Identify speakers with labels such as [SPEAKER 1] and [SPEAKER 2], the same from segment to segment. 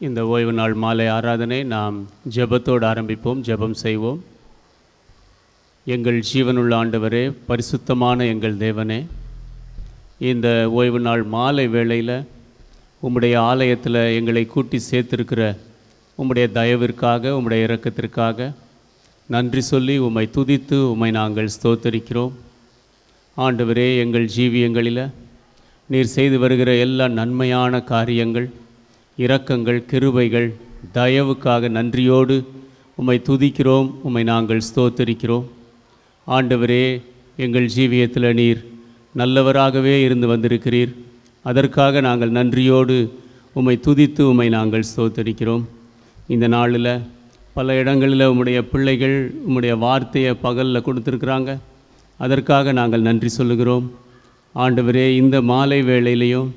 [SPEAKER 1] இந்த ஓய்வு நாள் மாலை ஆராதனை நாம் ஜெபத்தோடு ஆரம்பிப்போம். ஜெபம் செய்வோம். எங்கள் ஜீவனுள்ள ஆண்டவரே, பரிசுத்தமான எங்கள் தேவனே, இந்த ஓய்வு நாள் மாலை வேளையில் உம்முடைய ஆலயத்தில் எங்களை கூட்டி சேர்த்திருக்கிற உம்முடைய தயவிற்காக, உம்முடைய இரக்கத்திற்காக நன்றி சொல்லி உம்மை துதித்து உம்மை நாங்கள் ஸ்தோத்தரிக்கிறோம். ஆண்டவரே, எங்கள் ஜீவியங்களில் நீர் செய்து வருகிற எல்லா நன்மையான காரியங்கள், இரக்கங்கள், கிருபைகள், தயவுக்காக நன்றியோடு உம்மை துதிக்கிறோம், உம்மை நாங்கள் ஸ்தோத்தரிக்கிறோம். ஆண்டவரே, எங்கள் ஜீவியத்தில் நீர் நல்லவராகவே இருந்து வந்திருக்கிறீர். அதற்காக நாங்கள் நன்றியோடு உம்மை துதித்து உம்மை நாங்கள் ஸ்தோத்தரிக்கிறோம். இந்த நாளில் பல இடங்களில் உம்முடைய பிள்ளைகள் உம்முடைய வார்த்தையை பகலில் கொடுத்துருக்குறாங்க. அதற்காக நாங்கள் நன்றி சொல்லுகிறோம். ஆண்டவரே, இந்த மாலை வேளையிலையும்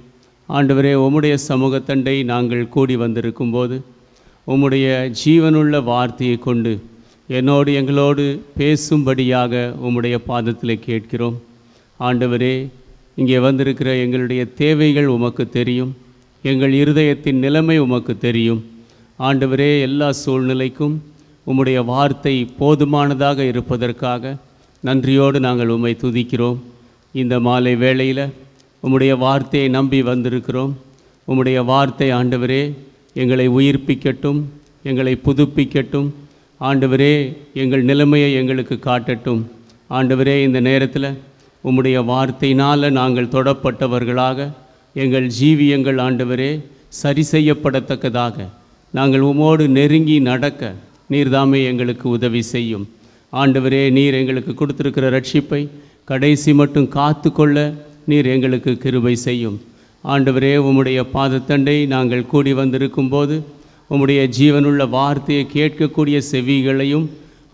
[SPEAKER 1] ஆண்டவரே, உம்முடைய சமூகத்தண்டை நாங்கள் கூடி வந்திருக்கும்போது உம்முடைய ஜீவனுள்ள வார்த்தையை கொண்டு என்னோடு எங்களோடு பேசும்படியாக உம்முடைய பாதத்தில் கேட்கிறோம். ஆண்டவரே, இங்கே வந்திருக்கிற எங்களுடைய தேவைகள் உமக்கு தெரியும், எங்கள் இருதயத்தின் நிலைமை உமக்கு தெரியும். ஆண்டவரே, எல்லா சூழ்நிலைக்கும் உம்முடைய வார்த்தை போதுமானதாக இருப்பதற்காக நன்றியோடு நாங்கள் உம்மை துதிக்கிறோம். இந்த மாலை வேளையில் உம்முடைய வார்த்தையை நம்பி வந்திருக்கிறோம். உம்முடைய வார்த்தை ஆண்டவரே எங்களை உயிர்ப்பிக்கட்டும், எங்களை புதுப்பிக்கட்டும். ஆண்டவரே, எங்கள் நிலைமையை எங்களுக்கு காட்டட்டும். ஆண்டவரே, இந்த நேரத்தில் உம்முடைய வார்த்தையினால் நாங்கள் தொடப்பட்டவர்களாக எங்கள் ஜீவியங்கள் ஆண்டவரே சரி செய்யப்படத்தக்கதாக நாங்கள் உம்மோடு நெருங்கி நடக்க நீர்தாமே எங்களுக்கு உதவி செய்யும். ஆண்டவரே, நீர் எங்களுக்கு கொடுத்திருக்கிற ரட்சிப்பை கடைசி மட்டும் காத்து கொள்ள நீர் எங்களுக்கு கிருபை செய்யும். ஆண்டவரே, உம்முடைய பாதத்தண்டை நாங்கள் கூடி வந்திருக்கும் போது உம்முடைய ஜீவனுள்ள வார்த்தையை கேட்கக்கூடிய செவிகளையும்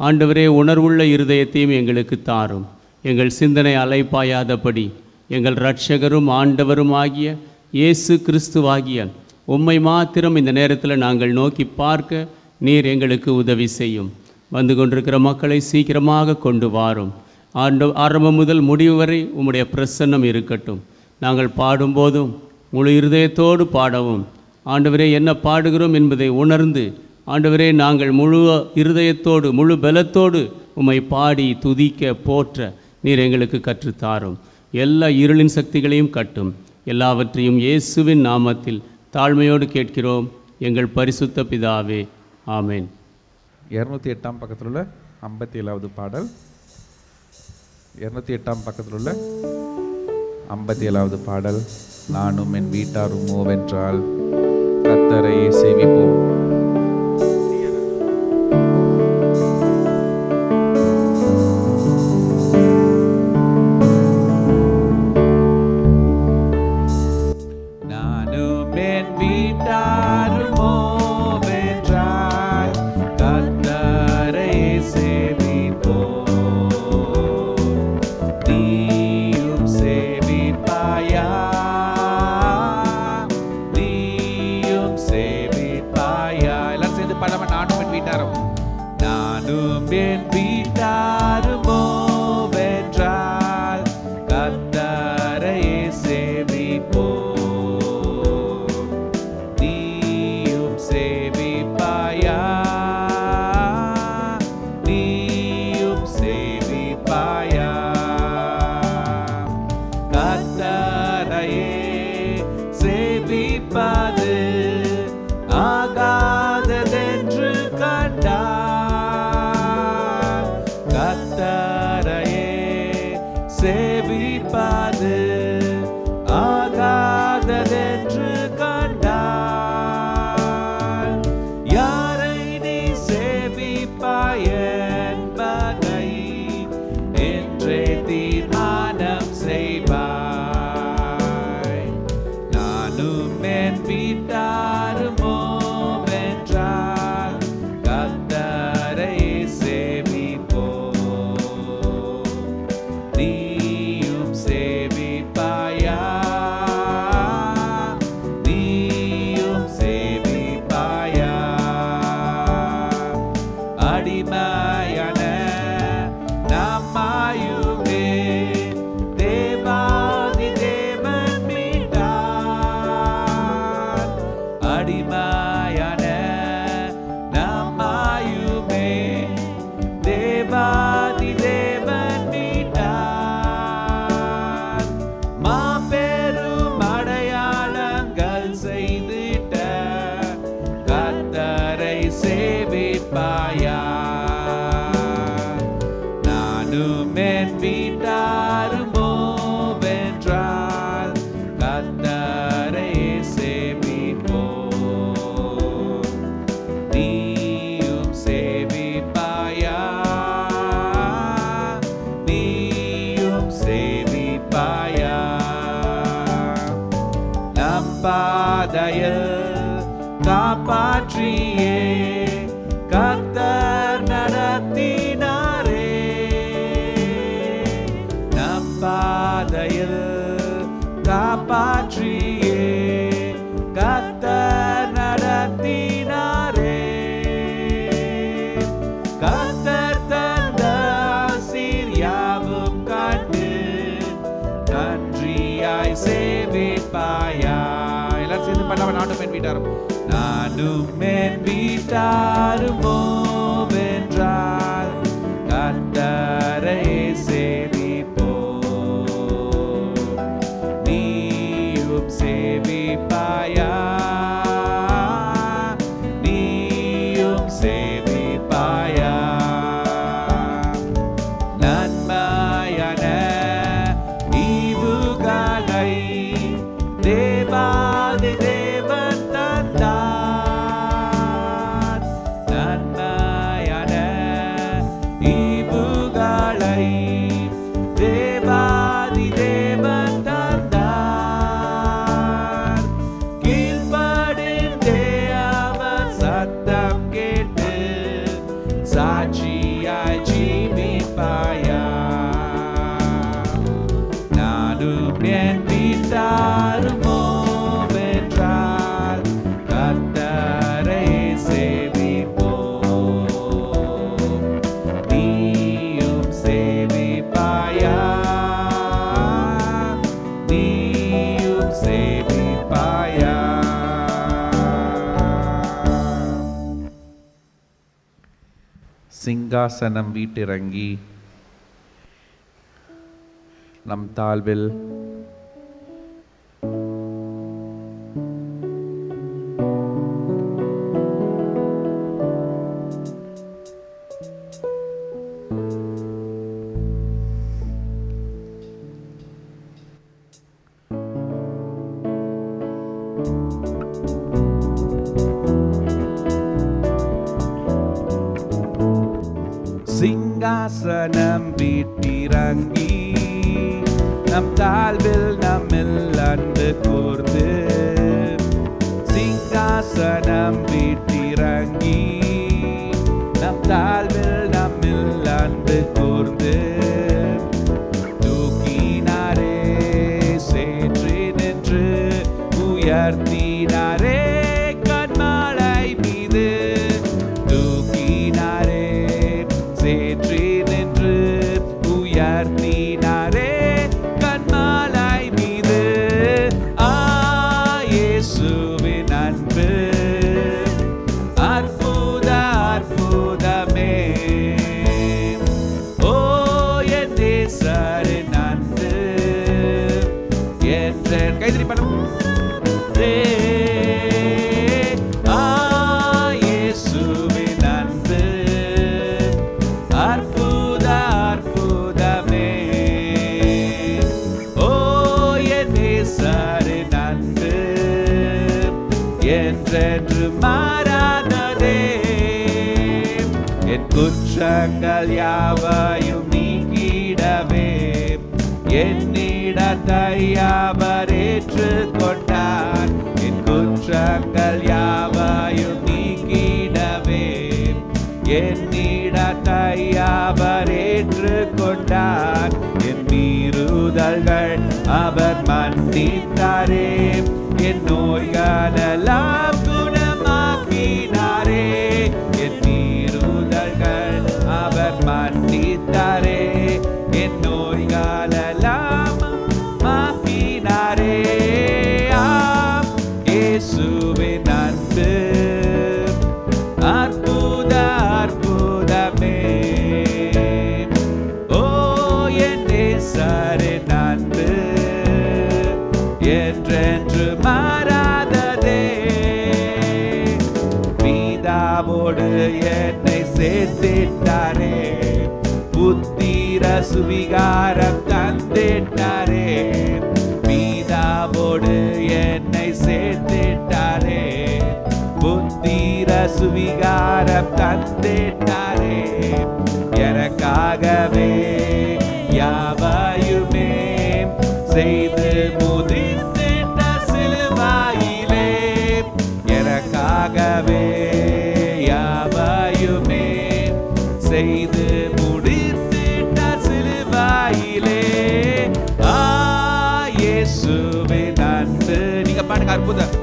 [SPEAKER 1] ஆண்டவரே உணர்வுள்ள இருதயத்தையும் எங்களுக்கு தாரும். எங்கள் சிந்தனை அலைப்பாயாதபடி எங்கள் இரட்சகரும் ஆண்டவரும் ஆகிய இயேசு கிறிஸ்துவாகிய உம்மை மாத்திரம் இந்த நேரத்தில் நாங்கள் நோக்கி பார்க்க நீர் எங்களுக்கு உதவி செய்யும். வந்து கொண்டிருக்கிற மக்களை சீக்கிரமாக கொண்டு வாரும். ஆரம்பம் முதல் முடிவு வரை உம்முடைய பிரசன்னம் இருக்கட்டும். நாங்கள் பாடும்போதும் முழு இருதயத்தோடு பாடவும், ஆண்டவரே, என்ன பாடுகிறோம் என்பதை உணர்ந்து ஆண்டவரே நாங்கள் முழு இருதயத்தோடு முழு பலத்தோடு உம்மை பாடி துதிக்க போற்ற நீர் எங்களுக்கு கற்றுத்தாரும். எல்லா இருளின் சக்திகளையும் கட்டும். எல்லாவற்றையும் இயேசுவின் நாமத்தில் தாழ்மையோடு கேட்கிறோம் எங்கள் பரிசுத்த பிதாவே, ஆமேன்.
[SPEAKER 2] 208 பக்கத்தில் உள்ள 57வது பாடல். 208 பக்கத்தில் உள்ள 57வது பாடல். நானும் என் வீட்டாரும் மோவென்றால் கர்த்தரை சேவிப்போம். சேவிப்பாயா? நானும் என் வீட்டாருமோ வென்றால் கர்த்தரை சேவிப்போம். நீயும் சேவிப்பாயா? நீயும் சேவிப்பாயா? நம் பாதையில் காப்பாற்றியே கர்த்தர் நடத்தினாரே. நம் பாதையில் காப்பாற்றியே கர்த்தர் நடத்தினாரே. கர்த்தர் தந்த ஆசீர்வாதம் கண்டு நன்றியாய் சேவிப்பாயா? எல்லாரும் சேர்ந்து பண்ணலாம். நானும் என் வீட்டாரும் நானும் என் வீட்டாருமோ வென்றால் கர்த்தரை சேவிப்போம். நீயும் சேவிப்பாயா? நீயும் சேவிப்பாயா? நன்மையான ஈவுகளை தேவாதி தேவன் தந்தார். நன்மையான ஈவுகளை தேவாதி தேவன் தந்தார். கீழ்ப்படிந்தே அவர் சத்தம் கேட்டு சாட்சியாய் ஜீவிப்பாயா? நானும் என் வீட்டாருமோ வென்றால் கர்த்தரை சேவிப்போம். நீயும் சேவிப்பாயா? நீயும் சேவிப்பாயா? சிங்காசனம் வீட்டிறங்கி நம் தாழ்வில் சிங்காசனம் வீட்டிறங்கி நம் தாழ்வில் நம்மில் அன்பு கூர்ந்து. சிங்காசனம் வீட்டிறங்கி நம் தாழ்வில் நம்மில் அன்பு கூர்ந்து. தூக்கினாரே சேற்றி நின்று உயர்த்தினாரே கண்மலை மீது. தூக்கினாரே சேற்றி நின்று உயர்த்தினாரே கண்மலை மீது. இயேசுவின் அன்பு அற்புத அற்புதமே. ஓ என் நேசரின் அன்பு என்ற கைதறி பணம் இயேசுவின் அன்பு அற்புத அற்புதமே. ஓ என் நேசரின் அன்பு என்றென்று மாறாததே. என் குற்றங்கள் யாவையும் நீக்கிடவே என்னிடத்தை அவர் ஏற்றுக்கொண்டார். என் குற்றங்கள் யாவையும் நீக்கிடவே என்னிடத்தை அவர் ஏற்றுக்கொண்டார். என் மீறுதல்கள் அவர் மன்னித்தாரே. என் நோய்களெல்லாம் குணமாக்கினாரே. என் மீறுதல்கள் அவர் மன்னித்தாரே. என் நோய்களெல்லாம் மாற்றினாரே. இயேசுவின் அன்பு அற்புத அற்புதமே. ஓ என் நேசரின் அன்பு என்றென்று மாறாததே. பிதாவோடு என்னை சேர்த்திட்டாரே, புத்திர சுவிகாரம் தந்திட்டாரே, பிதாவோடு என்னை சேர்த்திட்டாரே, புத்திர சுவிகாரம் தந்திட்டாரே, எனக்காகவே யாவையுமே செய்து முதிர்ந்திட்ட சிலுவாயிலே, எனக்காகவே யாவையுமே செய்து முடித்திட்ட சிலுவாயிலே, இயேசுவின் அன்பு. நீங்க பாடுங்க, அற்புதம்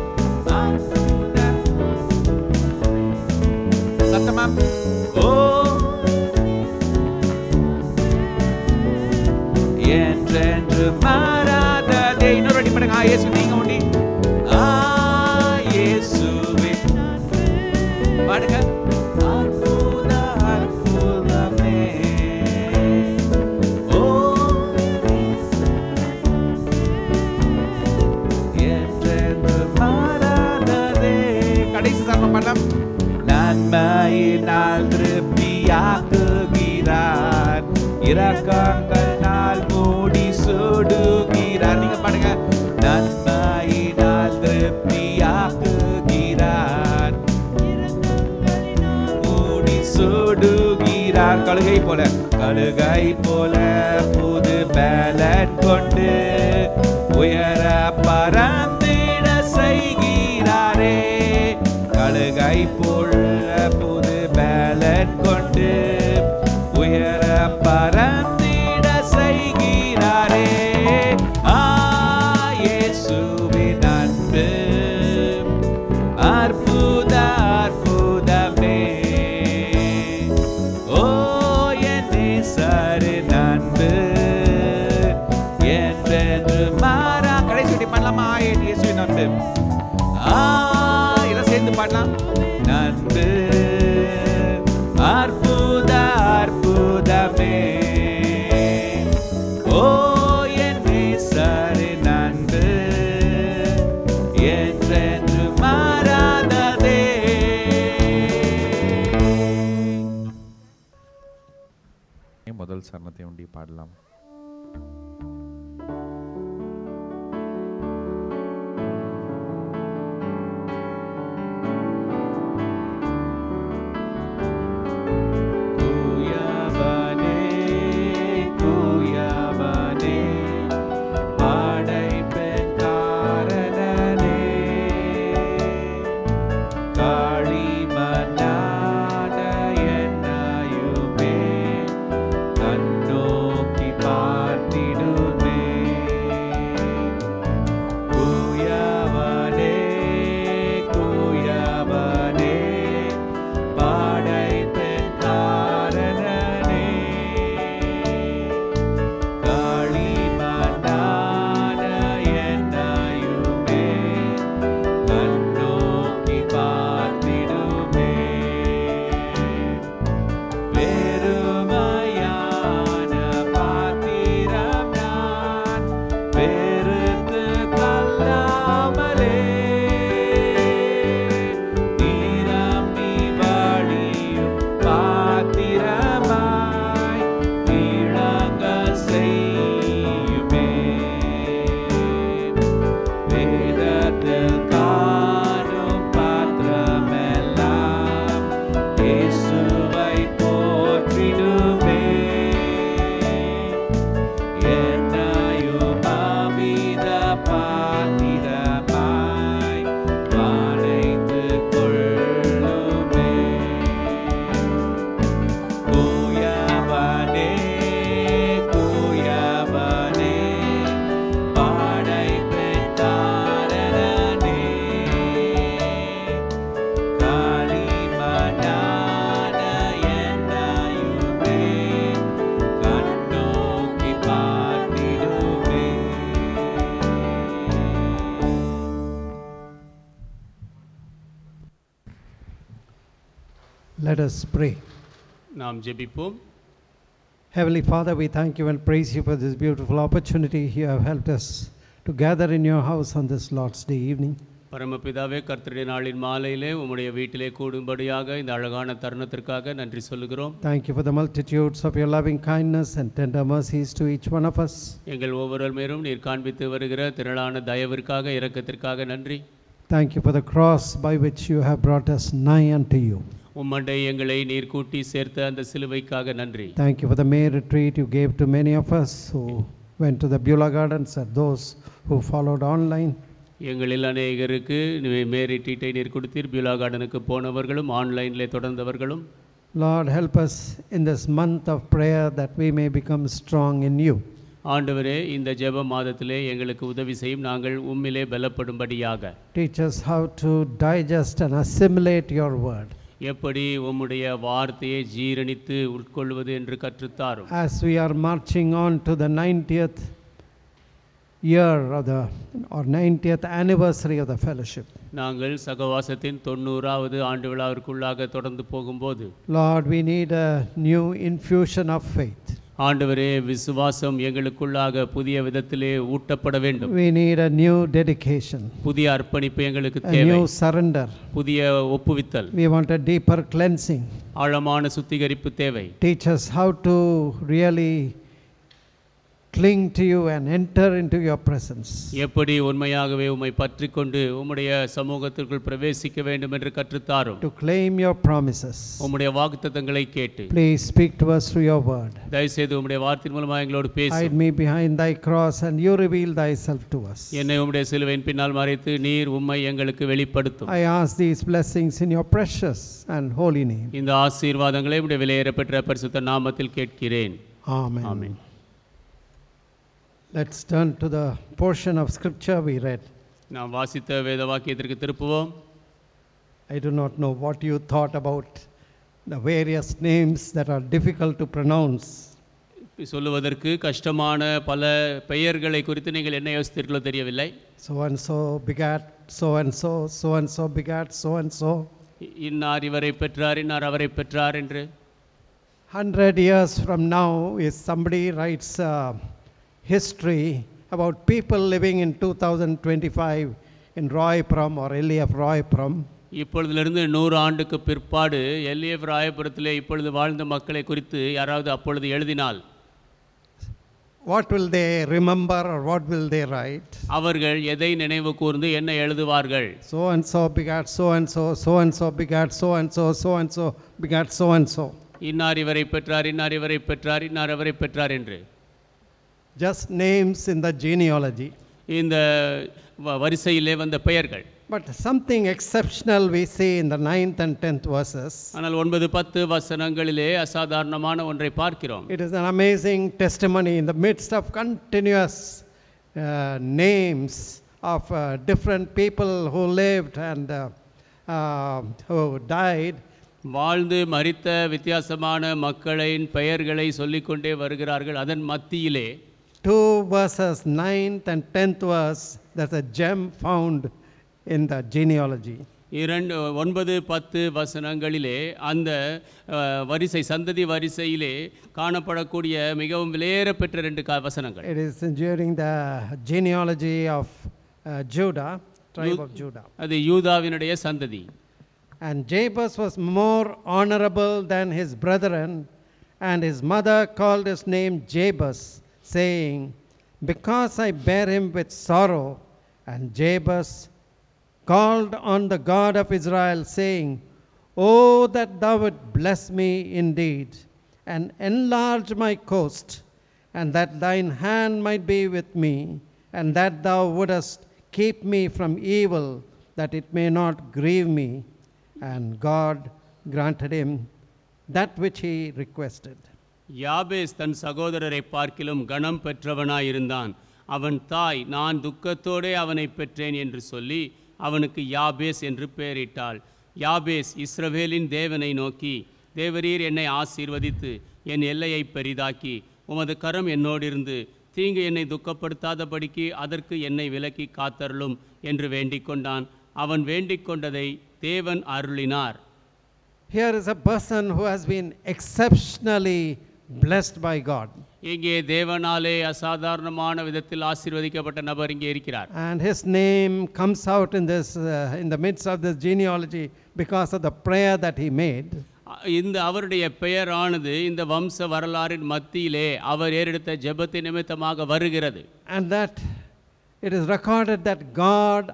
[SPEAKER 2] சத்தமா. ஓ என்றென்று மாறாததே. இன்னொரு அடி பாடுங்க, இயேசு நீங்க உண்டி. இயேசுவின் பாடுங்க. அற்புத அற்புதமே, ஓ என்றென்று மாறாததே. கடைசி சரணம் பாடலாம். நன்மையினால் திருப்தியாக்குகிறார், இரக்கங்களால் மூடி சூடுகிறார். நீங்க பாடுங்க. நன்மையினால் திருப்தியாக்குகிறார், மூடி சூடுகிறார். கழுகை போல, கழுகை போல புது பலன் கொண்டு உயர பறந்திட செய்கிறாரே, கழுகை போல புது பலன் கொண்டு உயர பறந்திட செய்கிறாரே, இயேசுவின் அன்பு அற்புத அற்புதமே, ஓ என் நேசரின் அன்பு என்றென்று மாறா. கடைசி வட்டி பண்ணலாமா? என் இயேசுவின் அன்பு. எல்லாம் சேர்ந்து பாடலாம். நன்பு அற்புத அற்புதமே, ஓ என் நேசரின் அன்பு என்றென்று மாறாததே.
[SPEAKER 3] முதல் சரணத்தை ஒண்டி பாடலாம்.
[SPEAKER 4] Let us pray.
[SPEAKER 1] நாம் ஜெபிப்போம்.
[SPEAKER 4] Heavenly Father, we thank you and praise you for this beautiful opportunity you have helped us to gather in your house on this Lord's Day evening.
[SPEAKER 1] பரமபிதாவே, கர்த்தருடைய நாளின் மாலையிலே உம்முடைய வீட்டிலே கூடும்படியாக இந்த அழகான தருணத்திற்காக நன்றி சொல்லுகிறோம்.
[SPEAKER 4] Thank you for the multitudes of your loving kindness and tender mercies to each one of us.
[SPEAKER 1] எங்கள் ஒவ்வொரு மேலும் நீர் காண்பித்து வருகிற திரளான தயவிற்காக, இரக்கத்திற்காக நன்றி.
[SPEAKER 4] Thank you for the cross by which you have brought us nigh unto you.
[SPEAKER 1] உம்மண்டை எங்களை நீர் கூட்டி சேர்த்த அந்த சிலுவைக்காக நன்றி.
[SPEAKER 4] Thank you for the May retreat you gave to many of us who went to the Beulah Gardens and those who followed online.
[SPEAKER 1] எங்களில் அநேகருக்கு மேரி டீட்டை நீர் கொடுத்தீர். பியூலா கார்டனுக்கு போனவர்களும் ஆன்லைனில் தொடர்ந்தவர்களும்.
[SPEAKER 4] Lord, help us in this month of prayer that we may become strong in you.
[SPEAKER 1] ஆண்டவரே, இந்த ஜெப மாதத்திலே எங்களுக்கு உதவி செய்யும், நாங்கள் உம்மிலே பலப்படும்படியாக.
[SPEAKER 4] Teach us how to digest and assimilate your word.
[SPEAKER 1] எப்படி உம்முடைய வார்த்தையை ஜீரணித்து உட்கொள்வது என்று கற்றுத்தாரும்.
[SPEAKER 4] As we are marching on to the 90th year of the or 90th anniversary of the fellowship.
[SPEAKER 1] நாங்கள் சகவாசத்தின் 90வது ஆண்டு விழாவிற்குள்ளாக தொடர்ந்து போகும்போது,
[SPEAKER 4] Lord, we need a new infusion of faith.
[SPEAKER 1] ஆண்டவரே, விசுவாசம் எங்களுக்குள்ளாக புதிய விதத்திலே ஊட்டப்பட வேண்டும்.
[SPEAKER 4] We need a new dedication.
[SPEAKER 1] புதிய அர்ப்பணிப்பு எங்களுக்கு
[SPEAKER 4] A
[SPEAKER 1] தேவை.
[SPEAKER 4] new surrender.
[SPEAKER 1] புதிய ஒப்புவித்தல்.
[SPEAKER 4] We want a deeper cleansing.
[SPEAKER 1] ஆழமான சுத்திகரிப்பு தேவை.
[SPEAKER 4] Teach us how to really cling to you and enter into your presence.
[SPEAKER 1] எப்படி உண்மையாகவே உம்மை பற்றிக்கொண்டு உம்முடைய சமூகத்திற்குள் பிரவேசிக்க வேண்டும் என்று கற்றுத்தாரும்.
[SPEAKER 4] To claim your promises.
[SPEAKER 1] உம்முடைய வாக்குத்தத்தங்களை கேட்டு.
[SPEAKER 4] Please speak to us through your word.
[SPEAKER 1] தயவுசெய்து உம்முடைய வார்த்தையின் மூலமாக எங்களோடு பேசும்.
[SPEAKER 4] Hide me behind thy cross and you reveal thyself to us.
[SPEAKER 1] என்னை உம்முடைய சிலுவையின் பின்னால் மறைத்து நீர் உம்மை எங்களுக்கு வெளிப்படுத்தும்.
[SPEAKER 4] I ask these blessings in your precious and holy name.
[SPEAKER 1] இந்த ஆசீர்வாதங்களை உம்முடைய விலையேறப்பெற்ற பரிசுத்த நாமத்தில் கேட்கிறேன்.
[SPEAKER 4] Amen.
[SPEAKER 1] Amen.
[SPEAKER 4] Let's turn to the portion of scripture we read.
[SPEAKER 1] நாம் வாசித்த வேத வாக்கியத்திற்கு திருப்புவோம்.
[SPEAKER 4] I do not know what you thought about the various names that are difficult to pronounce.
[SPEAKER 1] சொல்லுவதற்கு கஷ்டமான பல பெயர்களை குறித்து நீங்கள் என்ன யோசித்தீர்களோ தெரியவில்லை.
[SPEAKER 4] So and so begat so and so, so and so begat so and so.
[SPEAKER 1] இன்னார் இவரை பெற்றார், இன்னார் அவரை பெற்றார் என்று.
[SPEAKER 4] 100 years from now, if somebody writes history about people living in 2025 in Roypuram or LF Roypuram,
[SPEAKER 1] இப்பொழுதிலிருந்து 100 ஆண்டுக்கு பிற்பாடு எல்ஏஎஃப் ராயபுரத்திலே இப்பொழுது வாழ்ந்த மக்களை குறித்து யாராவது அப்பொழுது எழுதினால்,
[SPEAKER 4] what will they remember or what will they write?
[SPEAKER 1] அவர்கள் எதை நினைவு கூர்ந்து என்ன எழுதுவார்கள்?
[SPEAKER 4] So and so begat so and so, so and so begat so and so, so and so begat so and so.
[SPEAKER 1] இன்னார் இவரை பெற்றார், இன்னார் இவரை பெற்றார், இன்னார் அவரை பெற்றார் என்று.
[SPEAKER 4] Just names in the genealogy.
[SPEAKER 1] இந்த வரிசையிலே வந்த பெயர்கள்.
[SPEAKER 4] But something exceptional we see in the 9th and 10th verses.
[SPEAKER 1] ஆனால் 9-10 வசனங்களிலே அசாதாரணமான ஒன்றை பார்க்கிறோம்.
[SPEAKER 4] It is an amazing testimony in the midst of continuous names of different people who lived and who died.
[SPEAKER 1] வாழ்ந்து மரித்த வித்தியாசமான மக்களின் பெயர்களை சொல்லிக்கொண்டே வருகிறார்கள். அதன் மத்தியிலே
[SPEAKER 4] 2 verses, 9th and 10th verse, there's a gem found in the genealogy.
[SPEAKER 1] 9-10 வசனங்களிலே அந்த வரிசை சந்ததி வரிசையிலே காணப்படக்கூடிய மிகவும் விலையேறப்பெற்ற 2 வசனங்கள்.
[SPEAKER 4] It is during the genealogy of Judah, tribe of Judah.
[SPEAKER 1] அது யூதாவினுடைய சந்ததி.
[SPEAKER 4] And Jabez was more honorable than his brethren, and his mother called his name Jabez, saying, because I bear him with sorrow. And Jabez called on the God of Israel, saying, oh, that thou would bless me indeed, and enlarge my coast, and that thine hand might be with me, and that thou wouldest keep me from evil, that it may not grieve me. And God granted him that which he requested.
[SPEAKER 1] யாபேஸ் தன் சகோதரரை பார்க்கிலும் கனம் பெற்றவனாயிருந்தான். அவன் தாய், நான் துக்கத்தோடே அவனை பெற்றேன் என்று சொல்லி அவனுக்கு யாபேஸ் என்று பெயரிட்டாள். யாபேஸ் இஸ்ரவேலின் தேவனை நோக்கி, தேவரீர் என்னை ஆசீர்வதித்து என் எல்லையை பெரிதாக்கி உமது கரம் என்னோடிருந்து தீங்கு என்னை துக்கப்படுத்தாதபடிக்கு அதற்கு என்னை விலக்கி காத்தருளும் என்று வேண்டிக் கொண்டான். அவன் வேண்டிக் கொண்டதை தேவன் அருளினார்.
[SPEAKER 4] Here is a person who has been exceptionally blessed by God.
[SPEAKER 1] இங்கே தேவனாலே அசாதாரணமான விதத்தில் ஆசீர்வதிக்கப்பட்ட நபர் இங்கே இருக்கிறார்.
[SPEAKER 4] And his name comes out in this in the midst of this genealogy because of the prayer that he made.
[SPEAKER 1] இந்த அவருடைய பெயரானது இந்த வம்ச வரலாறின் மத்தியிலே அவர் ஏறெடுத்த ஜெபத்தின் நிமித்தமாக வருகிறது.
[SPEAKER 4] And that it is recorded that God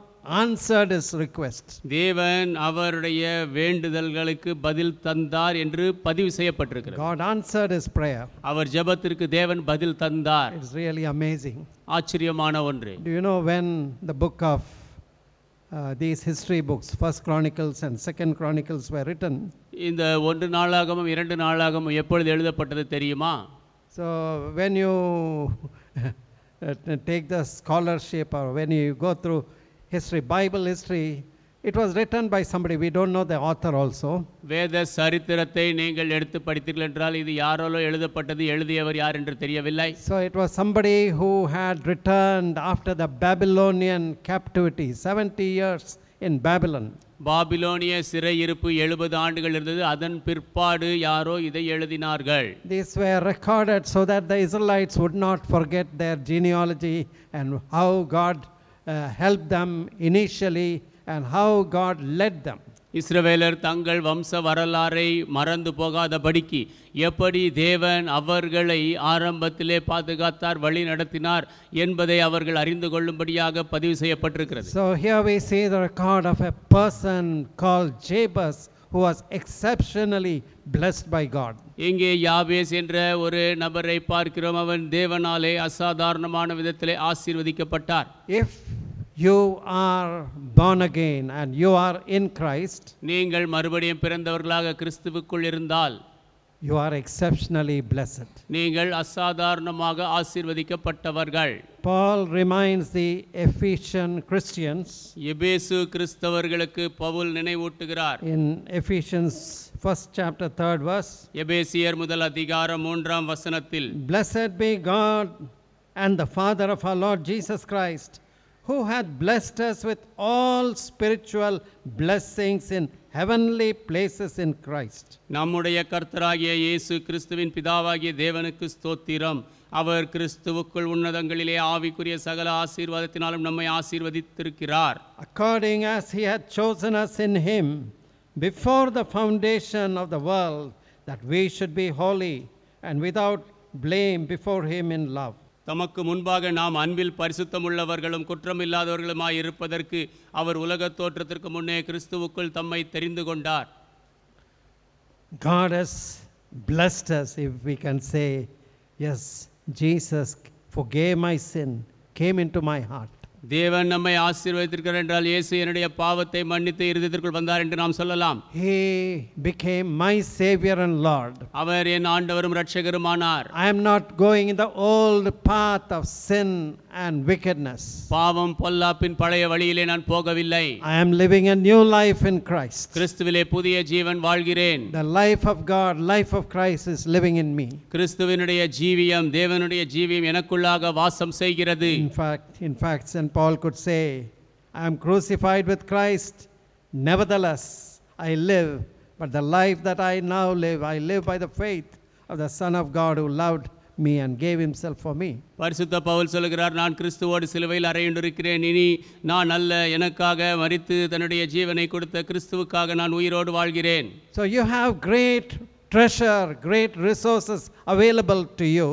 [SPEAKER 4] answered his request.
[SPEAKER 1] தேவன் அவருடைய வேண்டுதல்களுக்கு பதில் தந்தார் என்று பதிவு செய்யப்பட்டிருக்கிறது.
[SPEAKER 4] God answered his prayer.
[SPEAKER 1] அவர் ஜெபத்திற்கு தேவன் பதில் தந்தார்.
[SPEAKER 4] It's really amazing.
[SPEAKER 1] ஆச்சரியமான ஒன்று.
[SPEAKER 4] Do you know when the book of these history books, First Chronicles and Second Chronicles, were written?
[SPEAKER 1] இந்த ஒன்று நாளாகமும் இரண்டு நாளாகமும் எப்பொழுது எழுதப்பட்டது தெரியுமா?
[SPEAKER 4] So when you take the scholarship or when you go through history, Bible history, it was written by somebody. We don't know the author also.
[SPEAKER 1] வேத சரித்திரத்தை நீங்கள் எடுத்து படித்தீர்கள் என்றால் இது யாராலோ எழுதப்பட்டது, எழுதியவர் யார் என்று தெரியவில்லை.
[SPEAKER 4] So it was somebody who had returned after the Babylonian captivity, 70 years in Babylon.
[SPEAKER 1] பாபிலோனிய சிறையிருப்பு 70 ஆண்டுகள் இருந்தது. அதன் பிற்பாடு யாரோ இதை எழுதினார்கள்.
[SPEAKER 4] These were recorded so that the Israelites would not forget their genealogy and how God helped them initially and how God led them.
[SPEAKER 1] இஸ்ரவேலர் தங்கள் வம்ச வரலாறை மறந்து போகாதபடிக்கு எப்படி தேவன் அவர்களை ஆரம்பத்திலே பாதுகாத்தார், வழி நடத்தினார் என்பதை அவர்கள் அறிந்து கொள்ளும்படியாக பதிவு செய்யப்பட்டிருக்கிறது.
[SPEAKER 4] So here we see the record of a person called Jabez who was exceptionally blessed by God.
[SPEAKER 1] இங்கே யாபேஸ் என்ற ஒரு நபரை பார்க்கிறோம். அவன் தேவனாலே அசாதாரணமான விதத்திலே ஆசீர்வதிக்கப்பட்டார்.
[SPEAKER 4] If you are born again and you are in Christ,
[SPEAKER 1] நீங்கள் மறுபடியும் பிறந்தவர்களாக கிறிஸ்துவுக்குள் இருந்தால்
[SPEAKER 4] you are exceptionally blessed.
[SPEAKER 1] நீங்கள் அசாதாரணமாக ஆசீர்வதிக்கப்பட்டவர்கள்.
[SPEAKER 4] Paul reminds the Ephesian Christians
[SPEAKER 1] எபேசு கிறிஸ்தவர்களுக்கு Pavul நினைவூட்டுகிறார்.
[SPEAKER 4] in Ephesians 1st chapter 3rd verse,
[SPEAKER 1] எபேசியர் முதல் அதிகாரம் 3ஆம் வசனத்தில்,
[SPEAKER 4] Blessed be God and the Father of our Lord Jesus Christ, who hath blessed us with all spiritual blessings in heavenly places in Christ.
[SPEAKER 1] நம்முடைய கர்த்தராகிய இயேசு கிறிஸ்துவின் பிதாவாகிய தேவனுக்கு ஸ்தோத்திரம். அவர் கிறிஸ்துவுக்குள் உன்னதங்களிலே ஆவிக்குரிய சகல ஆசீர்வாதத்தினாலும் நம்மை ஆசீர்வதித்திருக்கிறார்.
[SPEAKER 4] According as he had chosen us in him before the foundation of the world, that we should be holy and without blame before him in love.
[SPEAKER 1] தமக்கு முன்பாக நாம் அன்பில் பரிசுத்தமுள்ளவர்களும் குற்றமில்லாதவர்களுமாய் இருப்பதற்கு அவர் உலகத் தோற்றத்திற்கு முன்னே கிறிஸ்துவுக்குள் தம்மை தெரிந்து கொண்டார்.
[SPEAKER 4] God has blessed us, if we can say, yes, Jesus forgave my sin, came into my heart.
[SPEAKER 1] தேவன் நம்மை ஆசீர்வதித்திருக்கிறார் என்றால் இயேசு என்னுடைய பாவத்தை மன்னித்து இருதயத்திற்குள் வந்தார் என்று நாம் சொல்லலாம்.
[SPEAKER 4] He became my Savior and Lord.
[SPEAKER 1] அவர் என் ஆண்டவரும் இரட்சகருமானார்.
[SPEAKER 4] I am not going in the old path of sin and wickedness.
[SPEAKER 1] பாவம் பொல்லாப்பின் பழைய வழியிலே நான் போகவில்லை.
[SPEAKER 4] I am living a new life in Christ.
[SPEAKER 1] கிறிஸ்துவிலே புதிய ஜீவன் வாழ்கிறேன்.
[SPEAKER 4] The life of God, life of Christ is living in me.
[SPEAKER 1] கிறிஸ்துவினுடைய ஜீவியம், தேவனுடைய ஜீவியம் எனக்குள்ளாக வாசம் செய்கிறது.
[SPEAKER 4] In fact, St. Paul could say, I am crucified with Christ, nevertheless I live, but the life that I now live, I live by the faith of the Son of God who loved me and gave himself for me.
[SPEAKER 1] பரிசுத்த பவுல் சொல்கிறார், நான் கிறிஸ்துவோடு சிலுவையில் அறையுண்டிருக்கிறேன். இனி நான் அல்ல, எனக்காக மரித்து தன்னுடைய ஜீவனை கொடுத்த கிறிஸ்துவுக்காக நான் உயிரோடு வாழ்கிறேன்.
[SPEAKER 4] So you have great treasure, great resources available to you.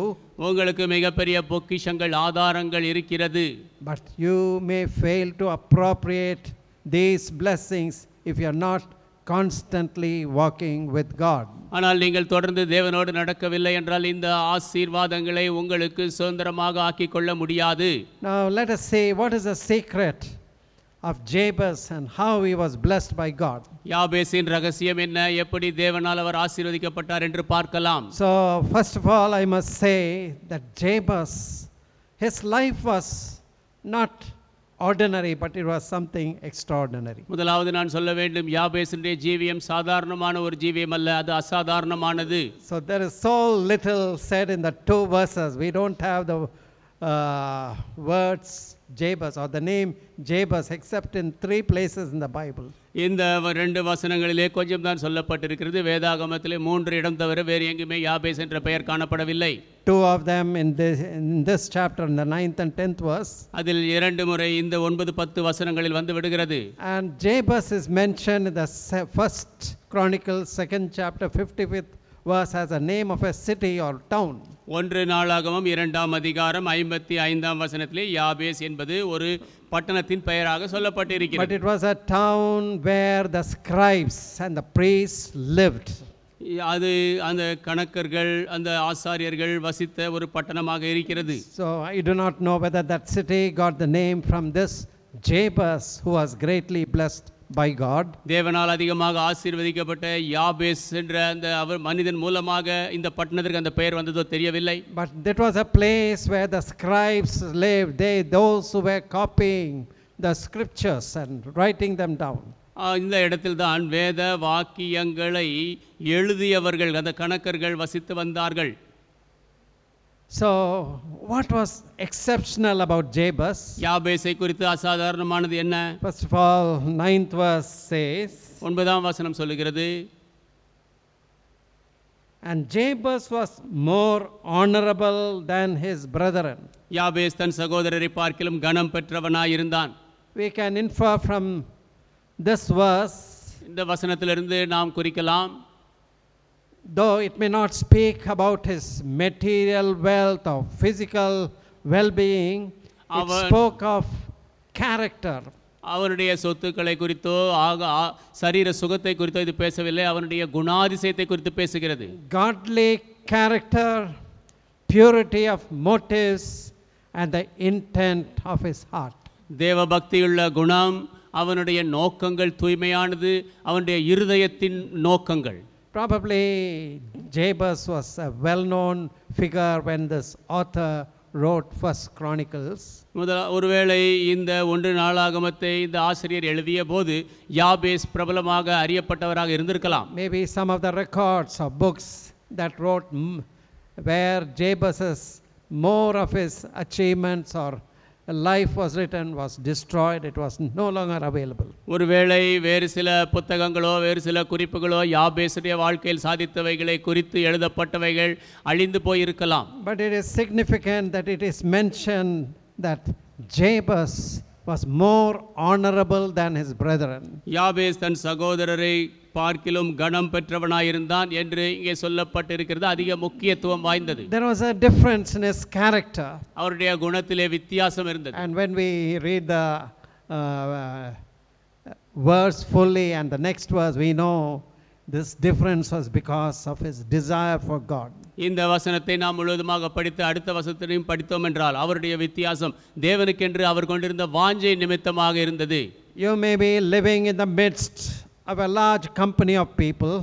[SPEAKER 1] உங்களுக்கு மிகப்பெரிய பொக்கிஷங்கள், ஆதாரங்கள் இருக்கிறது.
[SPEAKER 4] But you may fail to appropriate these blessings if you are not constantly walking with God.
[SPEAKER 1] ஆனால் நீங்கள் தொடர்ந்து தேவனோடு நடக்கவில்லை என்றால் இந்த ஆசீர்வாதங்களை உங்களுக்கு சுதந்திரமாக ஆக்கிக் கொள்ள முடியாது.
[SPEAKER 4] Now let us see what is the secret of Jabez and how he was blessed by God.
[SPEAKER 1] யாபேசின் ரகசியம் என்ன, எப்படி தேவனால் அவர் ஆசீர்வதிக்கப்பட்டார் என்று பார்க்கலாம்.
[SPEAKER 4] So first of all I must say that Jabez, his life was not ordinary, but it was something extraordinary.
[SPEAKER 1] முதலாவது நான் சொல்ல வேண்டும், யாபேசினுடைய ஜீவியம் சாதாரணமான ஒரு ஜீவியம் அல்ல, அது அசாதாரணமானது.
[SPEAKER 4] So there is so little said in the two verses. We don't have the words Jabez or the name Jabez except in 3 places in the Bible.
[SPEAKER 1] இந்த ரெண்டு வசனங்களிலே கொஞ்சம் தான் சொல்லப்பட்டிருக்கிறது. வேதாகமத்திலே 3 இடம் தவிர வேறு எங்குமே யாபேஸ் என்ற பெயர் காணப்படவில்லை.
[SPEAKER 4] 2 of them in this chapter, in the 9th and 10th verse.
[SPEAKER 1] அதில் 2 முறை இந்த 9-10 வசனங்களில் வந்து விடுகிறது.
[SPEAKER 4] And Jabez is mentioned in the first Chronicles 2nd chapter 55th verse as a name of a city or town.
[SPEAKER 1] 1 நாளாகமம் 2ஆம் அதிகாரம் 55ஆம் வசனத்திலே யாபேஸ் என்பது ஒரு பட்டணத்தின் பெயராக சொல்லப்பட்டிருக்கிறது.
[SPEAKER 4] But it was a town where the scribes and the priests lived.
[SPEAKER 1] அது அந்த கணக்கர்கள் அந்த ஆசாரியர்கள் வசித்த ஒரு பட்டணமாக இருக்கிறது.
[SPEAKER 4] So I do not know whether that city got the name from this Jabez who was greatly blessed by God.
[SPEAKER 1] தேவனால் அதிகமாக ஆசீர்வதிக்கப்பட்ட யாபேஸ் என்ற அந்த அவர் மனிதன் மூலமாக இந்த பட்டணத்திற்கு அந்த பெயர் வந்ததோ தெரியவில்லை.
[SPEAKER 4] But that was a place where the scribes lived, those who were copying the scriptures and writing them down.
[SPEAKER 1] இந்த இடத்தில் தான் வேத வாக்கியங்களை எழுதியவர்கள் அந்த கணக்கர்கள் வசித்து வந்தார்கள்.
[SPEAKER 4] So what was exceptional about Jabez?
[SPEAKER 1] யாபேசை குறித்து அசாதாரணமானது என்ன?
[SPEAKER 4] First of all, 9th verse says,
[SPEAKER 1] 9ஆம் வசனம் சொல்லுகிறது,
[SPEAKER 4] and Jabez was more honorable than his brethren.
[SPEAKER 1] யாபேஸ் தன் சகோதரரை பார்க்கிலும் கனம் பெற்றவனாய் இருந்தான்.
[SPEAKER 4] We can infer from this verse,
[SPEAKER 1] இந்த வசனத்திலிருந்து நாம் குறிக்கலாம்,
[SPEAKER 4] though it may not speak about his material wealth or physical well-being, it spoke of character.
[SPEAKER 1] அவனுடைய சொத்துக்களை குறித்தோ சரீர சுகத்தை குறித்தோ இது பேசவில்லை, அவனுடைய குணாதிசயத்தை குறித்து பேசுகிறது.
[SPEAKER 4] Godly character, purity of motives and the intent of his heart.
[SPEAKER 1] தேவ பக்தியுள்ள குணம், அவனுடைய நோக்கங்கள் தூய்மையானது, அவனுடைய இருதயத்தின் நோக்கங்கள்.
[SPEAKER 4] Probably Jabez was a well-known figure when this author wrote First Chronicles.
[SPEAKER 1] ஒருவேளை இந்த 1 நாளாகமத்தை இந்த ஆசிரியர் எழுதிய போது யாபேஸ் பிரபலமாக அறியப்பட்டவராக இருந்திருக்கலாம்.
[SPEAKER 4] Maybe some of the records or books that wrote where Jabez's more of his achievements or life was written was destroyed, it was no longer available.
[SPEAKER 1] ஒருவேளை வேறு சில புத்தகங்களோ வேறு சில குறிப்புகளோ யாபேசுடைய வாழ்க்கையில் சாதித்தவைகளை குறித்து எழுதப்பட்டவைகள் அழிந்து போய் இருக்கலாம்.
[SPEAKER 4] But it is significant that it is mentioned that Jabez was more honorable than his brethren.
[SPEAKER 1] யாபேஸ் தன் சகோதரரை பார்க்கிலும் கனம் பெற்றவனாயிருந்தான் என்று இங்கே சொல்லப்பட்டிருக்கிறது. அதிக முக்கியத்துவம் வாய்ந்தது.
[SPEAKER 4] There was a difference in his character.
[SPEAKER 1] அவருடைய குணத்திலே வித்தியாசம் இருந்தது.
[SPEAKER 4] And when we read the verse fully and the next verse, we know this difference was because of his desire for God.
[SPEAKER 1] இந்த வசனத்தை நாம் முழுவதுமாக படித்து அடுத்த வசனத்தையும் படித்தோம் என்றால் அவருடைய வித்தியாசம் தேவனுக்கென்று அவர் கொண்டிருந்த வாஞ்சை நிமித்தமாக இருந்தது.
[SPEAKER 4] You may be living in the midst of a large company of people.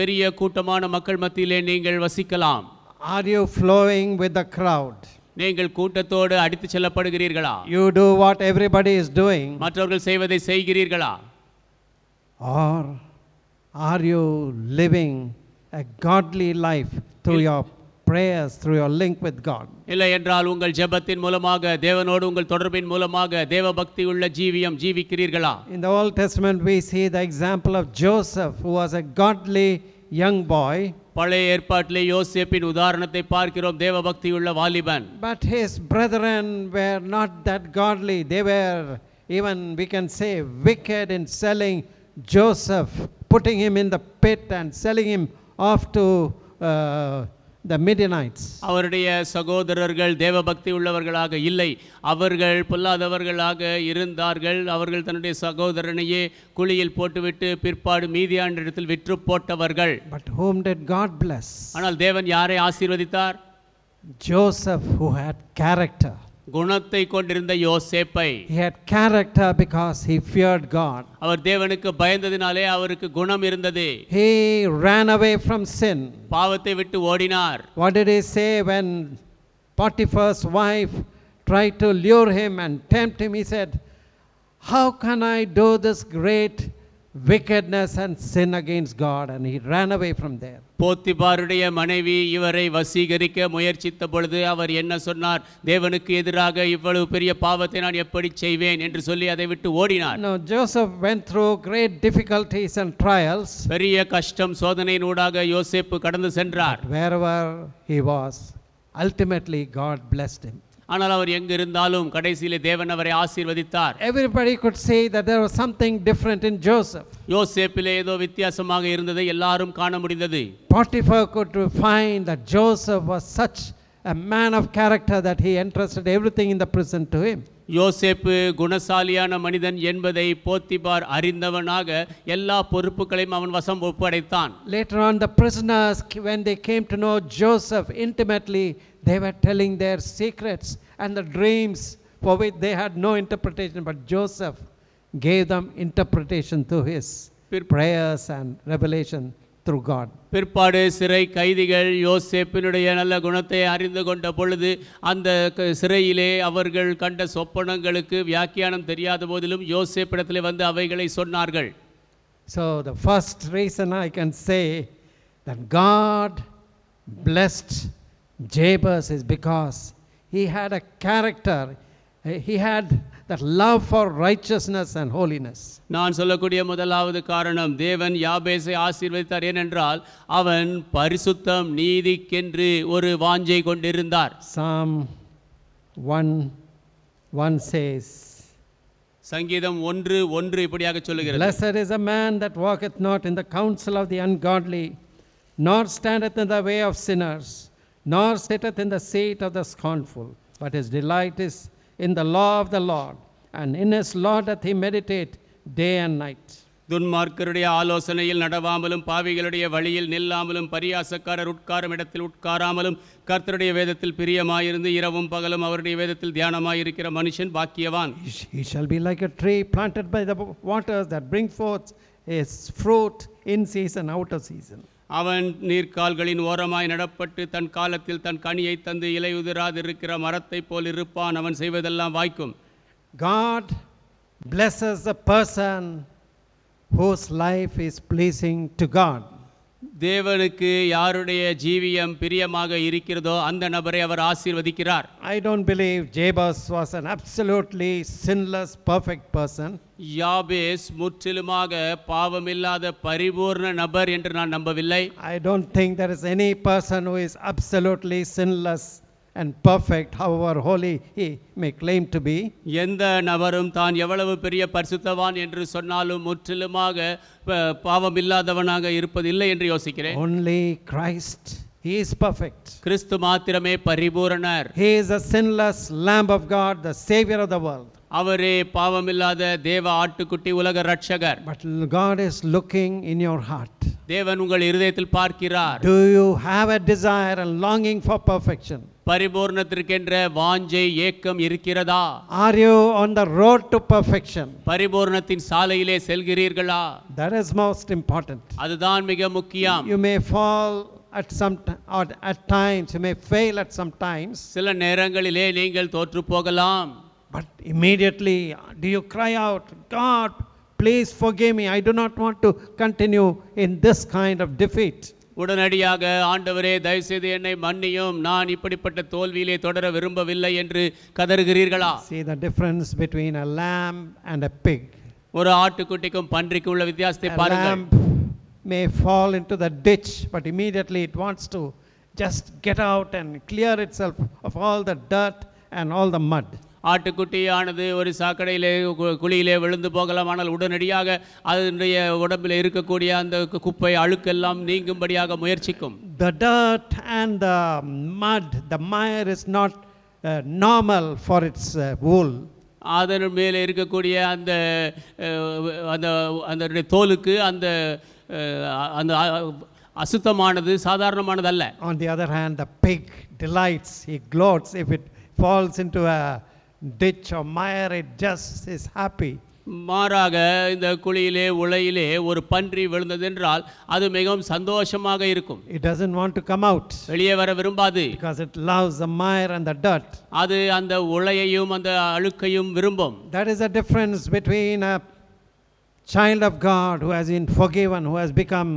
[SPEAKER 1] பெரிய கூட்டமான மக்கள் மத்தியிலே நீங்கள் வசிக்கலாம்.
[SPEAKER 4] Are you flowing with the crowd?
[SPEAKER 1] நீங்கள் கூட்டத்தோடு அடித்து செல்லப்படுகிறீர்களா?
[SPEAKER 4] You do what everybody is doing?
[SPEAKER 1] மற்றவர்கள் செய்வதை செய்கிறீர்களா?
[SPEAKER 4] Or are you living a godly life through your prayers, through your link with God?
[SPEAKER 1] இல்லை என்றால் உங்கள் ஜெபத்தின் மூலமாக தேவனோடு உங்கள் தொடர்பின் மூலமாக தேவ பக்தி உள்ள ஜீவியம் ஜீவிக்கிறீர்களா?
[SPEAKER 4] In the Old Testament we see the example of Joseph, who was a godly young boy.
[SPEAKER 1] பழைய ஏற்பாட்டிலே யோசேப்பின் உதாரணத்தை பார்க்கிறோம், தேவ பக்தி உள்ள வாலிபன்.
[SPEAKER 4] But his brethren were not that godly. They were, even we can say, wicked in selling Joseph, putting him in the pit and selling him off to the Midianites.
[SPEAKER 1] அவருடைய சகோதரர்கள் தேவ பக்தி உள்ளவர்களாக இல்லை, அவர்கள் பொல்லாதவர்களாக இருந்தார்கள். அவர்கள் தன்னுடைய சகோதரனையே குழியில் போட்டுவிட்டு பிற்பாடு மீதியானிடத்தில் விற்று போட்டவர்கள்.
[SPEAKER 4] But whom did God bless?
[SPEAKER 1] ஆனால் தேவன் யாரை ஆசீர்வதித்தார்?
[SPEAKER 4] Joseph, who had character.
[SPEAKER 1] குணத்தை கொண்டிருந்த யோசேப்பை.
[SPEAKER 4] He had character because he feared God.
[SPEAKER 1] அவர் தேவனுக்கு பயந்ததினாலே அவருக்கு குணம் இருந்தது.
[SPEAKER 4] He ran away from sin.
[SPEAKER 1] பாவத்தை விட்டு ஓடினார்.
[SPEAKER 4] What did he say when Potiphar's wife tried to lure him and tempt him? He said, how can I do this great wickedness and sin against God, and he ran away from there.
[SPEAKER 1] போத்திபாருடைய மனைவி இவரை வசீகரிக்க முயற்சித்த பொழுது அவர் என்ன சொன்னார்? தேவனுக்கு எதிராக இவ்வளவு பெரிய பாவத்தை நான் எப்படி செய்வேன் என்று சொல்லி அதை விட்டு ஓடினார்.
[SPEAKER 4] Now Joseph went through great difficulties and trials.
[SPEAKER 1] பெரிய கஷ்டம் சோதனையினூடாக யோசேப்பு கடந்து சென்றார்.
[SPEAKER 4] Wherever he was, ultimately God blessed him.
[SPEAKER 1] ஆனால் அவர் எங்கு இருந்தாலும் கடைசியிலே தேவன் அவரை ஆசீர்வதித்தார்.
[SPEAKER 4] Everybody could say that there was something different in Joseph.
[SPEAKER 1] யோசேப்பிலே ஏதோ வித்தியாசமாக இருந்ததை எல்லாரும் காண முடிந்தது.
[SPEAKER 4] Potiphar could find that Joseph was such a man of character that he entrusted everything in the prison to him.
[SPEAKER 1] யோசேப்பு குணசாலியான மனிதன் என்பதை போத்திபார் அறிந்தவனாக எல்லா பொறுப்புகளையும் அவன் வசம் ஒப்படைத்தான்.
[SPEAKER 4] Later on, the prisoners, when they came to know Joseph intimately, they were telling their secrets and the dreams for which they had no interpretation, but Joseph gave them interpretation through his prayers and revelation through God.
[SPEAKER 1] பிற்பாடு சிறை கைதிகள் யோசேப்பினுடைய நல்ல குணத்தை அறிந்து கொண்ட பொழுது அந்த சிறையிலே அவர்கள் கண்ட சொப்பனங்களுக்கு வியாக்கியானம் தெரியாத போதிலும் யோசேப்பிடத்திலே வந்து அவைகளை சொன்னார்கள்.
[SPEAKER 4] So the first reason I can say that God blessed Jabez is because he had a character, he had that love for righteousness and holiness.
[SPEAKER 1] நான் சொல்லக்கூடிய முதலாவது காரணம், தேவன் யாபேசை ஆசீர்வதித்தார் ஏனென்றால் அவன் பரிசுத்தம் நீதிக்கென்று ஒரு வாஞ்சை கொண்டிருந்தார்.
[SPEAKER 4] Psalm 1:1 says,
[SPEAKER 1] சங்கீதம் 1:1 இப்படியாக சொல்லுகிறது,
[SPEAKER 4] Blessed is a man that walketh not in the counsel of the ungodly, nor standeth in the way of sinners, nor sitteth in the seat of the scornful, but his delight is in the law of the Lord, and in his law doth he meditate day and night.
[SPEAKER 1] துன்மார்க்கருடைய ஆலோசனையில் நடவாமலும் பாவிகளுடைய வழியில் நில்லாமலும் பரியாசக்காரர் உட்காரும் இடத்தில் உட்காராமலும் கர்த்தருடைய வேதத்தில் பிரியமாயிருந்து இரவும் பகலும் அவருடைய வேதத்தில் தியானமாயிருக்கிற மனுஷன் பாக்கியவான்.
[SPEAKER 4] He shall be like a tree planted by the waters that bring forth his fruit in season, out of season.
[SPEAKER 1] அவன் நீர்க்கால்களின் ஓரமாய் நடப்பட்டு தன் காலத்தில் தன் கனியை தந்து இலை உதிராதிருக்கிற மரத்தை போல் இருப்பான். அவன் செய்வதெல்லாம் வாய்க்கும்.
[SPEAKER 4] God blesses a person whose life is pleasing to God.
[SPEAKER 1] தேவனுக்கு யாருடைய ஜீவியம் பிரியமாக இருக்கிறதோ அந்த நபரை அவர் ஆசீர்வதிக்கிறார்.
[SPEAKER 4] I don't believe Jabez was an absolutely sinless, perfect person.
[SPEAKER 1] யாபேஸ் முற்றிலுமாக பாவமில்லாத பரிபூர்ண நபர் என்று நான் நம்பவில்லை.
[SPEAKER 4] I don't think there is any person who is absolutely sinless and perfect, however holy he may claim to be.
[SPEAKER 1] எந்த நபரும் தான் எவ்வளவு பெரிய பரிசுத்தவான் என்று சொன்னாலும் முற்றிலுமாக பாவமில்லாதவனாக இருப்பதில்லை என்று யோசிக்கிறேன்.
[SPEAKER 4] Only Christ, he is perfect.
[SPEAKER 1] கிறிஸ்து மாத்திரமே பரிபூரணர்.
[SPEAKER 4] He is a sinless Lamb of God, the Savior of the world.
[SPEAKER 1] அவரே பாவமில்லாத தேவ ஆட்டுக்குட்டி, உலக ரட்சகர்.
[SPEAKER 4] But God is looking in your heart.
[SPEAKER 1] தேவன் உங்கள் இருதயத்தில் பார்க்கிறார்.
[SPEAKER 4] Do you have a desire and longing for perfection?
[SPEAKER 1] பரிபூர்ணத்திற்கென்ற வாஞ்சை ஏக்கம் இருக்கிறதா?
[SPEAKER 4] Are you on the road to perfection?
[SPEAKER 1] பரிபூர்ணத்தின் சாலையிலே செல்கிறீர்களா?
[SPEAKER 4] That is most important.
[SPEAKER 1] அதுதான் மிக முக்கியம்.
[SPEAKER 4] You may fall at some or at times, you may fail at some times.
[SPEAKER 1] சில நேரங்களிலே நீங்கள் தோற்று போகலாம்.
[SPEAKER 4] But immediately do you cry out, God, please forgive me. I do not want to continue in this kind of defeat.
[SPEAKER 1] உடனடியாக ஆண்டவரே தயவுசெய்து என்னை மன்னியும், நான் இப்படிப்பட்ட தோல்வியிலே தொடர விரும்பவில்லை என்று கதறுகிறீர்களா?
[SPEAKER 4] See the difference between a lamb and a pig.
[SPEAKER 1] ஒரு ஆட்டுக்குட்டிக்கும் பன்றிக்கும் உள்ள வித்தியாசத்தை
[SPEAKER 4] A
[SPEAKER 1] பாருங்கள்.
[SPEAKER 4] lamb may fall into the ditch, but immediately it wants to just get out and clear itself of all the dirt and all the mud.
[SPEAKER 1] ஆட்டுக்குட்டியானது ஒரு சாக்கடையிலே குழியிலே விழுந்து போகலாம், ஆனால் உடனடியாக அதனுடைய உடம்பில் இருக்கக்கூடிய அந்த குப்பை அழுக்கெல்லாம் நீங்கும்படியாக முயற்சிக்கும்.
[SPEAKER 4] The dirt and the mud, the mire is not normal for its wool.
[SPEAKER 1] அதன் மேலே இருக்கக்கூடிய அந்த அந்த அந்த தோலுக்கு அந்த அந்த அசுத்தமானது சாதாரணமானதல்ல.
[SPEAKER 4] On the other hand, the pig delights, he gloats. If it falls into a ditch or mire, it just is happy.
[SPEAKER 1] மாறாக இந்த குழியிலே உளையிலே ஒரு பன்றி விழுந்ததென்றால் அது மிகவும் சந்தோஷமாக இருக்கும்.
[SPEAKER 4] It doesn't want to come out
[SPEAKER 1] வெளியே வர விரும்பாது.
[SPEAKER 4] because it loves the mire and the dirt.
[SPEAKER 1] அது அந்த உளையையும் அந்த அழுக்கையும் விரும்பும்.
[SPEAKER 4] That is the difference between a child of God who has been forgiven, who has become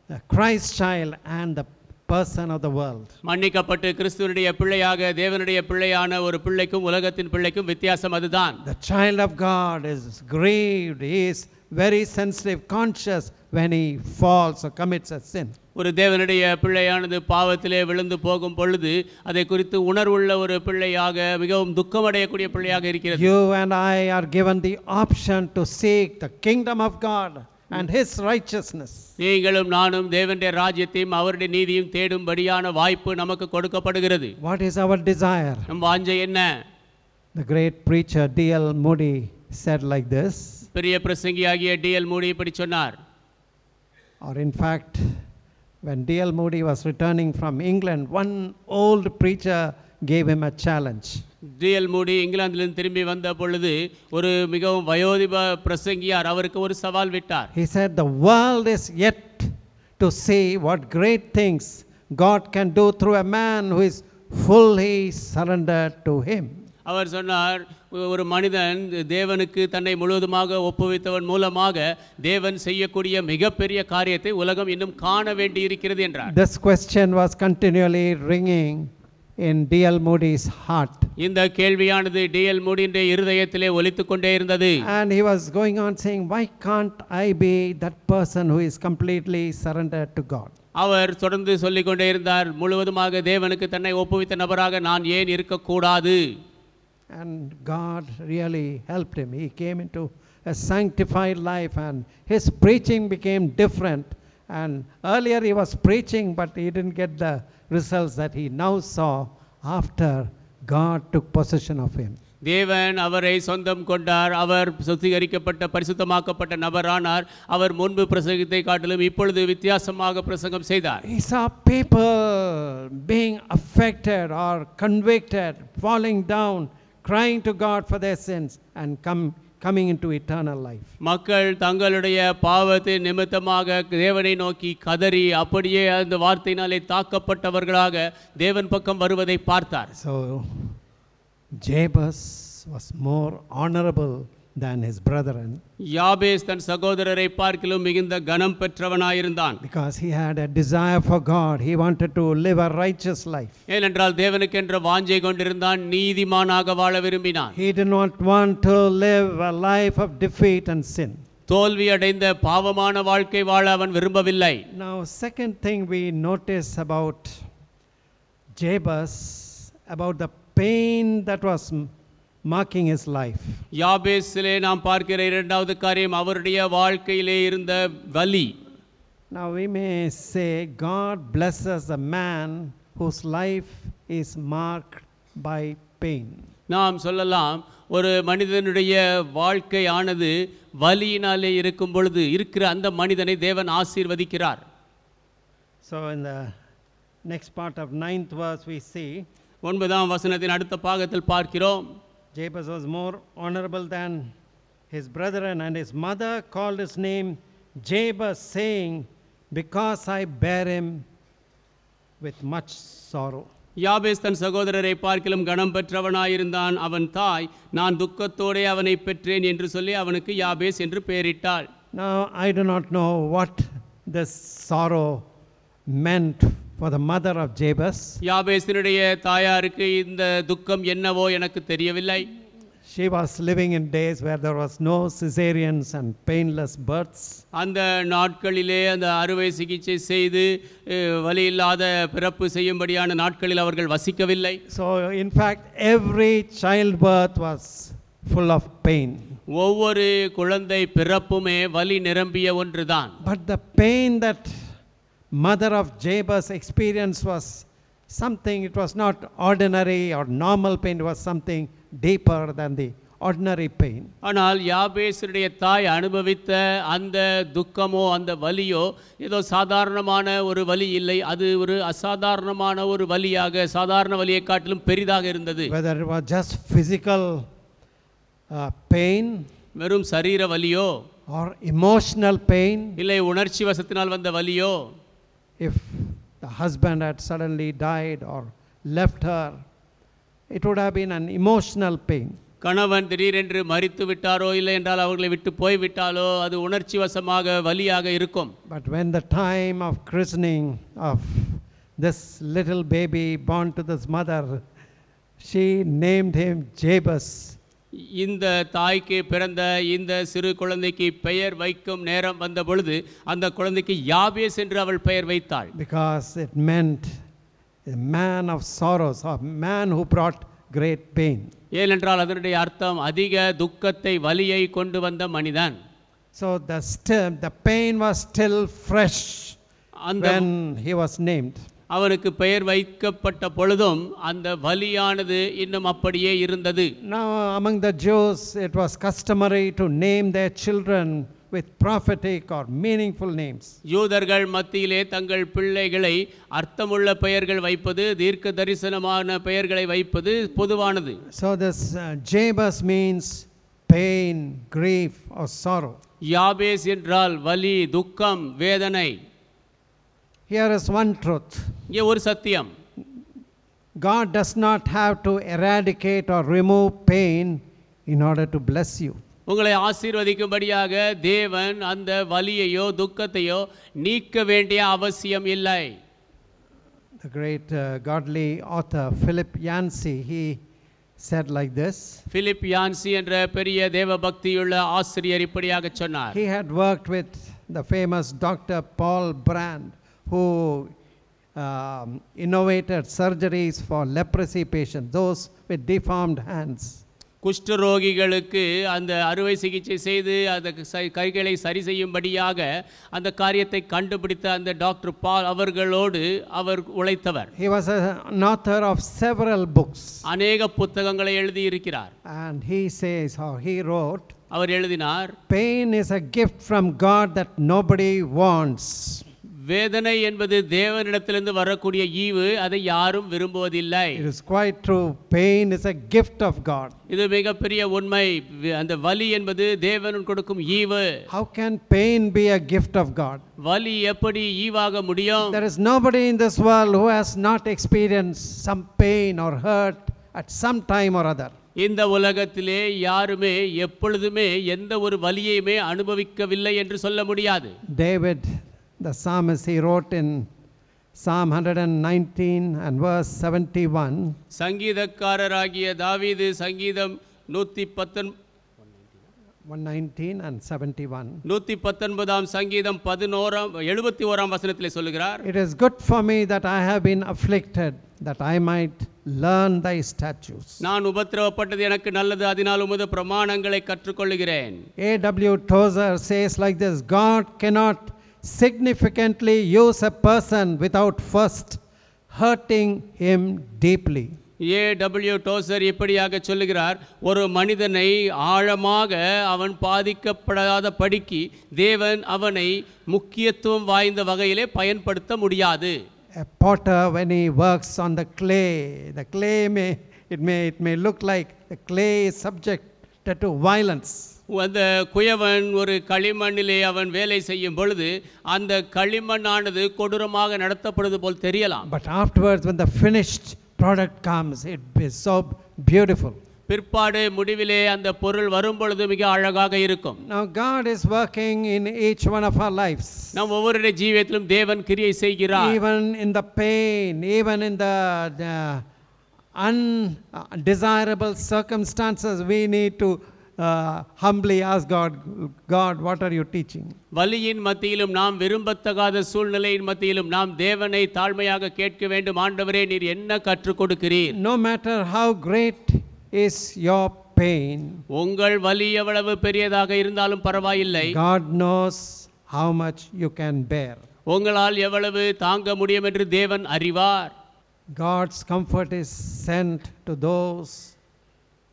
[SPEAKER 4] a Christ child and the person of the world.
[SPEAKER 1] மன்னிக்கப்பட்டு கிறிஸ்துவனுடைய பிள்ளையாக தேவனுடைய பிள்ளையான ஒரு பிள்ளைக்கும் உலகத்தின் பிள்ளைக்கும் வித்தியாசம் அதுதான்.
[SPEAKER 4] The child of God is grieved, he is very sensitive, conscious when he falls or commits a sin.
[SPEAKER 1] ஒரு தேவனுடைய பிள்ளையானது பாவத்திலே விழுந்து போகும் பொழுது அதை குறித்து உணர்வுள்ள ஒரு பிள்ளையாக மிகவும் துக்கமடையக்கூடிய பிள்ளையாக இருக்கிறது.
[SPEAKER 4] You and I are given the option to seek the kingdom of God and his righteousness.
[SPEAKER 1] நீங்களும் நானும் தேவனுடைய ராஜ்யத்தையும் அவருடைய நீதியும் தேடும்படியான வாய்ப்பு நமக்கு கொடுக்கப்படுகிறது.
[SPEAKER 4] What is our desire?
[SPEAKER 1] நம் வாஞ்சை என்ன?
[SPEAKER 4] The great preacher D.L. Moody said like this,
[SPEAKER 1] பெரிய பிரசங்கியாகிய D.L. மூடி இப்படி சொன்னார்.
[SPEAKER 4] or in fact, when D.L. Moody was returning from England, one old preacher gave him a challenge.
[SPEAKER 1] D.L. மூடி இங்கிலாந்திலிருந்து திரும்பி வந்த பொழுது ஒரு மிகவும் வயோதிப பிரசங்கியார் அவருக்கு ஒரு சவால் விட்டார்.
[SPEAKER 4] He said, the world is yet to see what great things God can do through a man who is fully surrendered to him.
[SPEAKER 1] அவர் சொன்னார், ஒரு மனிதன் தேவனுக்கு தன்னை முழுவதுமாக ஒப்புவித்தவன் மூலமாக தேவன் செய்யக்கூடிய மிகப்பெரிய காரியத்தை உலகம் இன்னும் காண வேண்டி இருக்கிறது என்றார்.
[SPEAKER 4] This question was continually ringing in D.L. Moody's heart.
[SPEAKER 1] இந்த கேள்வியானது D.L. மூடியின் இருதயத்திலே ஒலித்துக் கொண்டே இருந்தது.
[SPEAKER 4] And he was going on saying, why can't I be that person who is completely surrendered to God?
[SPEAKER 1] அவர் தொடர்ந்து சொல்லிக் கொண்டே இருந்தார், முழுவதுமாக தேவனுக்கு தன்னை ஒப்புவித்த நபராக நான் ஏன் இருக்கக்கூடாது?
[SPEAKER 4] And God really helped him. He came into a sanctified life and his preaching became different. And earlier he was preaching, but he didn't get the results that he now saw after God took possession of him.
[SPEAKER 1] தேவன் அவரை சொந்தம் கொண்டார். அவர் சுத்திகரிக்கப்பட்ட பரிசுத்தமாக்கப்பட்ட நபரானார். அவர் முன்பு பிரசங்கத்தை காட்டிலும் இப்பொழுது வித்தியாசமாக பிரசங்கம் செய்தார்.
[SPEAKER 4] He saw people being affected or convicted, falling down, crying to God for their sins and coming into eternal life.
[SPEAKER 1] மக்கள் தங்களுடைய பாவத்தின் நிமித்தமாக தேவனை நோக்கி கதறி அப்படியே அந்த வார்த்தையினாலே தாக்கப்பட்டவர்களாக தேவன் பக்கம் வருவதை பார்த்தார்.
[SPEAKER 4] So Jabez was more honorable than his brethren,
[SPEAKER 1] யாபேஸ் தன் சகோதரரை பார்க்கிலும் மிகுந்த கனம் பெற்றவனாயிருந்தான்.
[SPEAKER 4] because he had a desire for God. He wanted to live a righteous life.
[SPEAKER 1] ஏனென்றால் தேவனுக்கென்ற வாஞ்சை கொண்டிருந்தான், நீதிமானாக வாழ விரும்பினான்.
[SPEAKER 4] He did not want to live a life of defeat and sin.
[SPEAKER 1] தோல்வி அடைந்த பாவமான வாழ்க்கை வாழ அவன் விரும்பவில்லை.
[SPEAKER 4] Now, second thing we notice about Jabez, about the pain that was marking his life.
[SPEAKER 1] யாபேசிலே நாம் பார்க்கிற இரண்டாவது காரியம் அவருடைய வாழ்க்கையிலே இருந்த வலி.
[SPEAKER 4] Now we may say God blesses a man whose life is marked by pain.
[SPEAKER 1] நாம் சொல்லலாம், ஒரு மனிதனுடைய வாழ்க்கையானது வலியினாலே இருக்கும் பொழுது இருக்கிற அந்த மனிதனை தேவன் ஆசீர்வதிக்கிறார்.
[SPEAKER 4] So in the next part of 9th verse we see
[SPEAKER 1] 9ஆம் வசனத்தின் அடுத்த பாகத்தில் பார்க்கிறோம்,
[SPEAKER 4] Jabez was more honorable than his brethren, and his mother called his name Jabez, saying, because I bear him with much sorrow.
[SPEAKER 1] யாபேஸ் தன் சகோதரரை பார்க்கிலும் கனம் பெற்றவனாயிருந்தான். அவன் தாய், நான் துக்கத்தோடே அவனை பெற்றேன் என்று சொல்லி அவனுக்கு யாபேஸ் என்று பெயரிட்டாள்.
[SPEAKER 4] Now I do not know what this sorrow meant for the mother of Jabez.
[SPEAKER 1] யாபேசினுடைய தாயாருக்கு இந்த துக்கம் என்னவோ எனக்கு தெரியவில்லை.
[SPEAKER 4] She was living in days where there was no cesareans and painless births.
[SPEAKER 1] அந்த நாட்களிலே அந்த அறுவை சிகிச்சை செய்து வலி இல்லாத பிறப்பு செய்யும்படியான நாட்களில் அவர்கள் வசிக்கவில்லை.
[SPEAKER 4] So in fact every childbirth was full of pain.
[SPEAKER 1] ஒவ்வொரு குழந்தை பிறப்புமே வலி நிரம்பிய ஒன்றுதான்.
[SPEAKER 4] But the pain that mother of Jabez experienced was something, it was not ordinary or normal pain, it was something deeper than the ordinary pain.
[SPEAKER 1] ஆனால் யாபேசுடைய தாய் அனுபவித்த அந்த துக்கமோ அந்த வலியோ ஏதோ சாதாரணமான ஒரு வலி இல்லை, அது ஒரு அசாதாரணமான ஒரு வலியாக, சாதாரண வலியை காட்டிலும் பெரிதாக இருந்தது.
[SPEAKER 4] Whether it was just physical pain,
[SPEAKER 1] வெறும் சரீர வலியோ
[SPEAKER 4] or emotional pain,
[SPEAKER 1] இல்லை உணர்ச்சி வசத்தினால் வந்த வலியோ,
[SPEAKER 4] if the husband had suddenly died or left her, it would have been an emotional pain.
[SPEAKER 1] கணவன் திடீரென்று மரித்து விட்டாரோ இல்லை என்றால் அவர்களை விட்டு போய்விட்டாலோ அது உணர்ச்சி வசமாக வலியாக இருக்கும்.
[SPEAKER 4] But when the time of christening of this little baby born to this mother, she named him Jabez.
[SPEAKER 1] இந்த தாய்க்கு பிறந்த இந்த சிறு குழந்தைக்கு பெயர் வைக்கும் நேரம் வந்த பொழுது அந்த குழந்தைக்கு யாபேஸ் என்று அவள் பெயர் வைத்தாள்.
[SPEAKER 4] Because it meant a man of sorrows, a man who brought great pain.
[SPEAKER 1] ஏனென்றால் அதனுடைய அர்த்தம் அதிக துக்கத்தை வலியை கொண்டு வந்த மனிதன்.
[SPEAKER 4] So the pain was still fresh when he was named.
[SPEAKER 1] அவனுக்கு பெயர் வைக்கப்பட்ட பொழுதும் அந்த வலியானது இன்னும் அப்படியே இருந்தது.
[SPEAKER 4] Now among the Jews it was customary to name their children with prophetic or meaningful names.
[SPEAKER 1] யூதர்கள் மத்தியிலே தங்கள் பிள்ளைகளை அர்த்தமுள்ள பெயர்கள் வைப்பது, தீர்க்க தரிசனமான பெயர்களை வைப்பது பொதுவானது.
[SPEAKER 4] So this Jabez means pain, grief or sorrow.
[SPEAKER 1] யாபேஸ் என்றால் வலி, துக்கம், வேதனை.
[SPEAKER 4] Here is one truth.
[SPEAKER 1] இங்கே ஒரு சத்தியம்.
[SPEAKER 4] God does not have to eradicate or remove pain in order to bless you.
[SPEAKER 1] உங்களை ஆசீர்வதிக்கும்படியாக தேவன் அந்த வலியையோ துக்கத்தையோ நீக்க வேண்டிய அவசியம் இல்லை.
[SPEAKER 4] The great godly author Philip Yancey, he said like this.
[SPEAKER 1] Philip Yancey என்ற பெரிய தேவ பக்தியுள்ள ஆசிரியர் இப்படியாக சொன்னார்.
[SPEAKER 4] He had worked with the famous Dr. Paul Brand, who innovated surgeries for leprosy patients, those with deformed hands.
[SPEAKER 1] குஷ்டரோகிகளுக்கு அந்த அறுவை சிகிச்சை செய்து அந்த கைகளை சரி செய்யும்படியாக அந்த காரியத்தை கண்டுபிடித்த அந்த டாக்டர் பால் அவர்களோடு அவர் உழைத்தவர்.
[SPEAKER 4] He was an author of several books.
[SPEAKER 1] அநேக புத்தகங்களை எழுதி இருக்கிறார்.
[SPEAKER 4] And he says, or he wrote,
[SPEAKER 1] அவர் எழுதினார்,
[SPEAKER 4] pain is a gift from God that nobody wants.
[SPEAKER 1] வேதனை என்பது தேவனிடத்திலிருந்து வரக்கூடிய ஈவு, அதை யாரும் விரும்புவதில்லை.
[SPEAKER 4] It is quite true. Pain is a gift of God.
[SPEAKER 1] இது மிகப்பெரிய உண்மை. அந்த வலி என்பது தேவன் கொடுக்கும் ஈவு.
[SPEAKER 4] How can pain be a gift of God?
[SPEAKER 1] வலி எப்படி ஈவாக முடியும்?
[SPEAKER 4] There is nobody in this world who has not experienced some pain or hurt at some time or other.
[SPEAKER 1] இந்த உலகத்திலே யாருமே எப்பொழுதுமே எந்த ஒரு வலியையுமே அனுபவிக்கவில்லை என்று சொல்ல முடியாது.
[SPEAKER 4] David, the psalmist, he wrote in Psalm 119 and verse 71.
[SPEAKER 1] சங்கீதக்காரராகிய தாவீது சங்கீதம்
[SPEAKER 4] 119 and 71.
[SPEAKER 1] 119 சங்கீதம் 71 வசனத்திலே சொல்லுகிறார்,
[SPEAKER 4] It is good for me that I have been afflicted, that I might learn thy statutes.
[SPEAKER 1] நான் உபத்திரவப்பட்டது எனக்கு நல்லது, அதனால் உமது பிரமாணங்களை கற்றுக்கொள்கிறேன்.
[SPEAKER 4] A.W. Tozer says like this: God cannot significantly use a person without first hurting him deeply.
[SPEAKER 1] A.W. Dozer இப்படியாக சொல்லுகிறார், ஒரு மனிதனை ஆழமாக அவன் பாதிக்கப்படாத படிக்கு தேவன் அவனை முக்கியத்துவம் வாய்ந்த வகையிலே பயன்படுத்த முடியாது.
[SPEAKER 4] A potter, when he works on the clay may look like the clay is subjected to violence.
[SPEAKER 1] அந்த குயவன் ஒரு களிமண்ணிலே அவன் வேலை செய்யும் பொழுது அந்த களிமண்ணானது கொடூரமாக நடத்தப்படுவது போல் தெரியலாம்.
[SPEAKER 4] But afterwards, when the finished product comes, it is so beautiful.
[SPEAKER 1] பிற்பாடு முடிவிலே அந்த பொருள் வரும் பொழுது மிக அழகாக இருக்கும்.
[SPEAKER 4] Now God is working in each one of our lives.
[SPEAKER 1] நம் ஒவ்வொருடைய ஜீவியத்திலும் தேவன் கிரியை செய்கிறார்.
[SPEAKER 4] Even in the pain, even in the undesirable circumstances, we need to humbly ask God, what are you teaching?
[SPEAKER 1] வலியின் மத்தியிலும் நாம் விரும்பத்தகாத சூழ்நிலையின் மத்தியிலும் நாம் தேவனை தாழ்மையாக கேட்க வேண்டும். ஆண்டவரே, நீர் என்ன கற்றுக் கொடுக்கிறீர்?
[SPEAKER 4] No matter how great is your pain,
[SPEAKER 1] உங்கள் வலி எவ்வளவு பெரியதாக இருந்தாலும் பரவாயில்லை,
[SPEAKER 4] God knows how much you can bear.
[SPEAKER 1] உங்களால் எவ்வளவு தாங்க முடியும் என்று தேவன் அறிவார்.
[SPEAKER 4] God's comfort is sent to those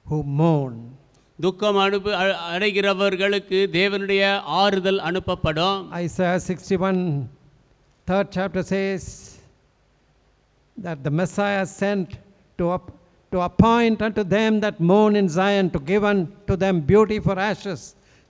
[SPEAKER 4] who mourn.
[SPEAKER 1] துக்கம் அடைகிறவர்களுக்கு தேவனுடைய ஆறுதல் அனுப்பப்படும்.
[SPEAKER 4] Isaiah 61 3rd chapter says that the Messiah sent to appoint unto them that mourn in Zion, to give unto them beauty for ashes,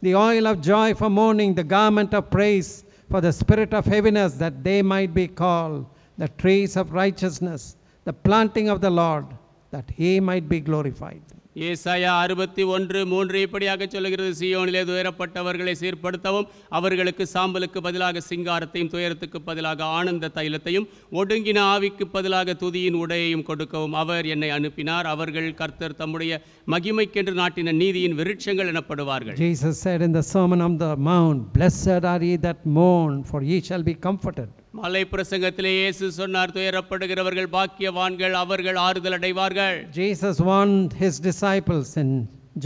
[SPEAKER 4] the oil of joy for mourning, the garment of praise for the spirit of heaviness, that they might be called the trees of righteousness, the planting of the Lord, that he might be glorified.
[SPEAKER 1] ஏசாயா 61:3 இப்படியாக சொல்லுகிறது, சீயோனிலே துயரப்பட்டவர்களை சீர்படுத்தவும், அவர்களுக்கு சாம்பலுக்கு பதிலாக சிங்காரத்தையும், துயரத்துக்கு பதிலாக ஆனந்த தைலத்தையும், ஒடுங்கின ஆவிக்கு பதிலாக துதியின் உடையையும் கொடுக்கவும் அவர் என்னை அனுப்பினார். அவர்கள் கர்த்தர் தம்முடைய மகிமைக்கென்று நாட்டின நீதியின் விருட்சங்கள் எனப்படுவார்கள்.
[SPEAKER 4] Jesus said in the Sermon on the Mount, "Blessed are ye that mourn, for ye shall be comforted."
[SPEAKER 1] மலை பிரசங்கத்திலே இயேசு சொன்னார், துயரப்படுகிறவர்கள் பாக்கியவான்கள், அவர்கள் ஆறுதல் அடைவார்கள்.
[SPEAKER 4] Jesus warned his disciples in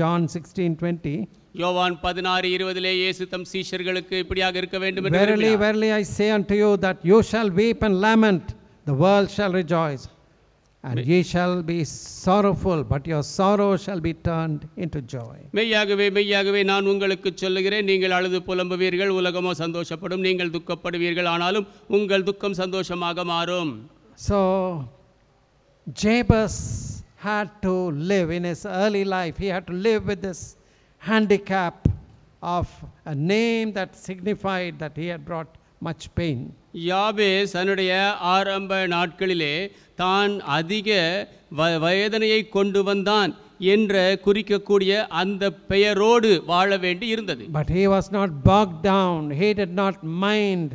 [SPEAKER 4] John 16:20.
[SPEAKER 1] யோவான் 16:20 இயேசு தம் சீஷர்களுக்கு இப்படியாக இருக்க வேண்டும் என்று
[SPEAKER 4] Verily,
[SPEAKER 1] விரும்பினார்.
[SPEAKER 4] verily I say unto you that you shall weep and lament, the world shall rejoice. And ye shall be sorrowful, but your sorrow shall be turned into joy.
[SPEAKER 1] மெய்யாகவே மெய்யாகவே நான் உங்களுக்கு சொல்லுகிறேன், நீங்கள் அழுது புலம்புவீர்கள், உலகமோ சந்தோஷப்படும். நீங்கள் துக்கப்படுவீர்கள், ஆனாலும் உங்கள் துக்கம் சந்தோஷமாக மாறும்.
[SPEAKER 4] So Jabez had to live in his early life. He had to live with this handicap of a name that signified that he had brought much pain.
[SPEAKER 1] யாபேஸ் தன்னுடைய ஆரம்ப நாட்களிலே தான் அதிக வேதனையை கொண்டு வந்தான் என்ற குறிக்கக்கூடிய அந்த பெயரோடு வாழ வேண்டி இருந்தது.
[SPEAKER 4] But he was not bogged down. He did not mind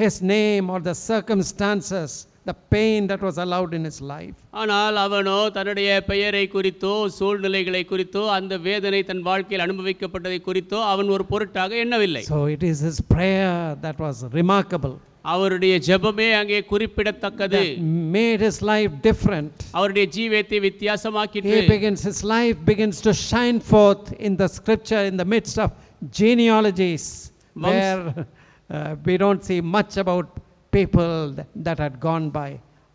[SPEAKER 4] his name or the circumstances, the pain that was allowed in his life.
[SPEAKER 1] ஆனால் அவனோ தன்னுடைய பெயரை குறித்தோ சூழ்நிலைகளை குறித்தோ அந்த வேதனை தன் வாழ்க்கையில் அனுபவிக்கப்பட்டதை குறித்தோ அவன் ஒரு பொருட்டாக எண்ணவில்லை.
[SPEAKER 4] So it is his prayer that was remarkable.
[SPEAKER 1] அவருடைய ஜெபமே அங்கே குறிப்பிடத்தக்கது.
[SPEAKER 4] That made his life different.
[SPEAKER 1] அவருடைய ஜீவியத்தை வித்தியாசமாக்கிற்று.
[SPEAKER 4] His life begins to shine forth in the scripture in the midst of genealogies where we don't see much about people that had gone by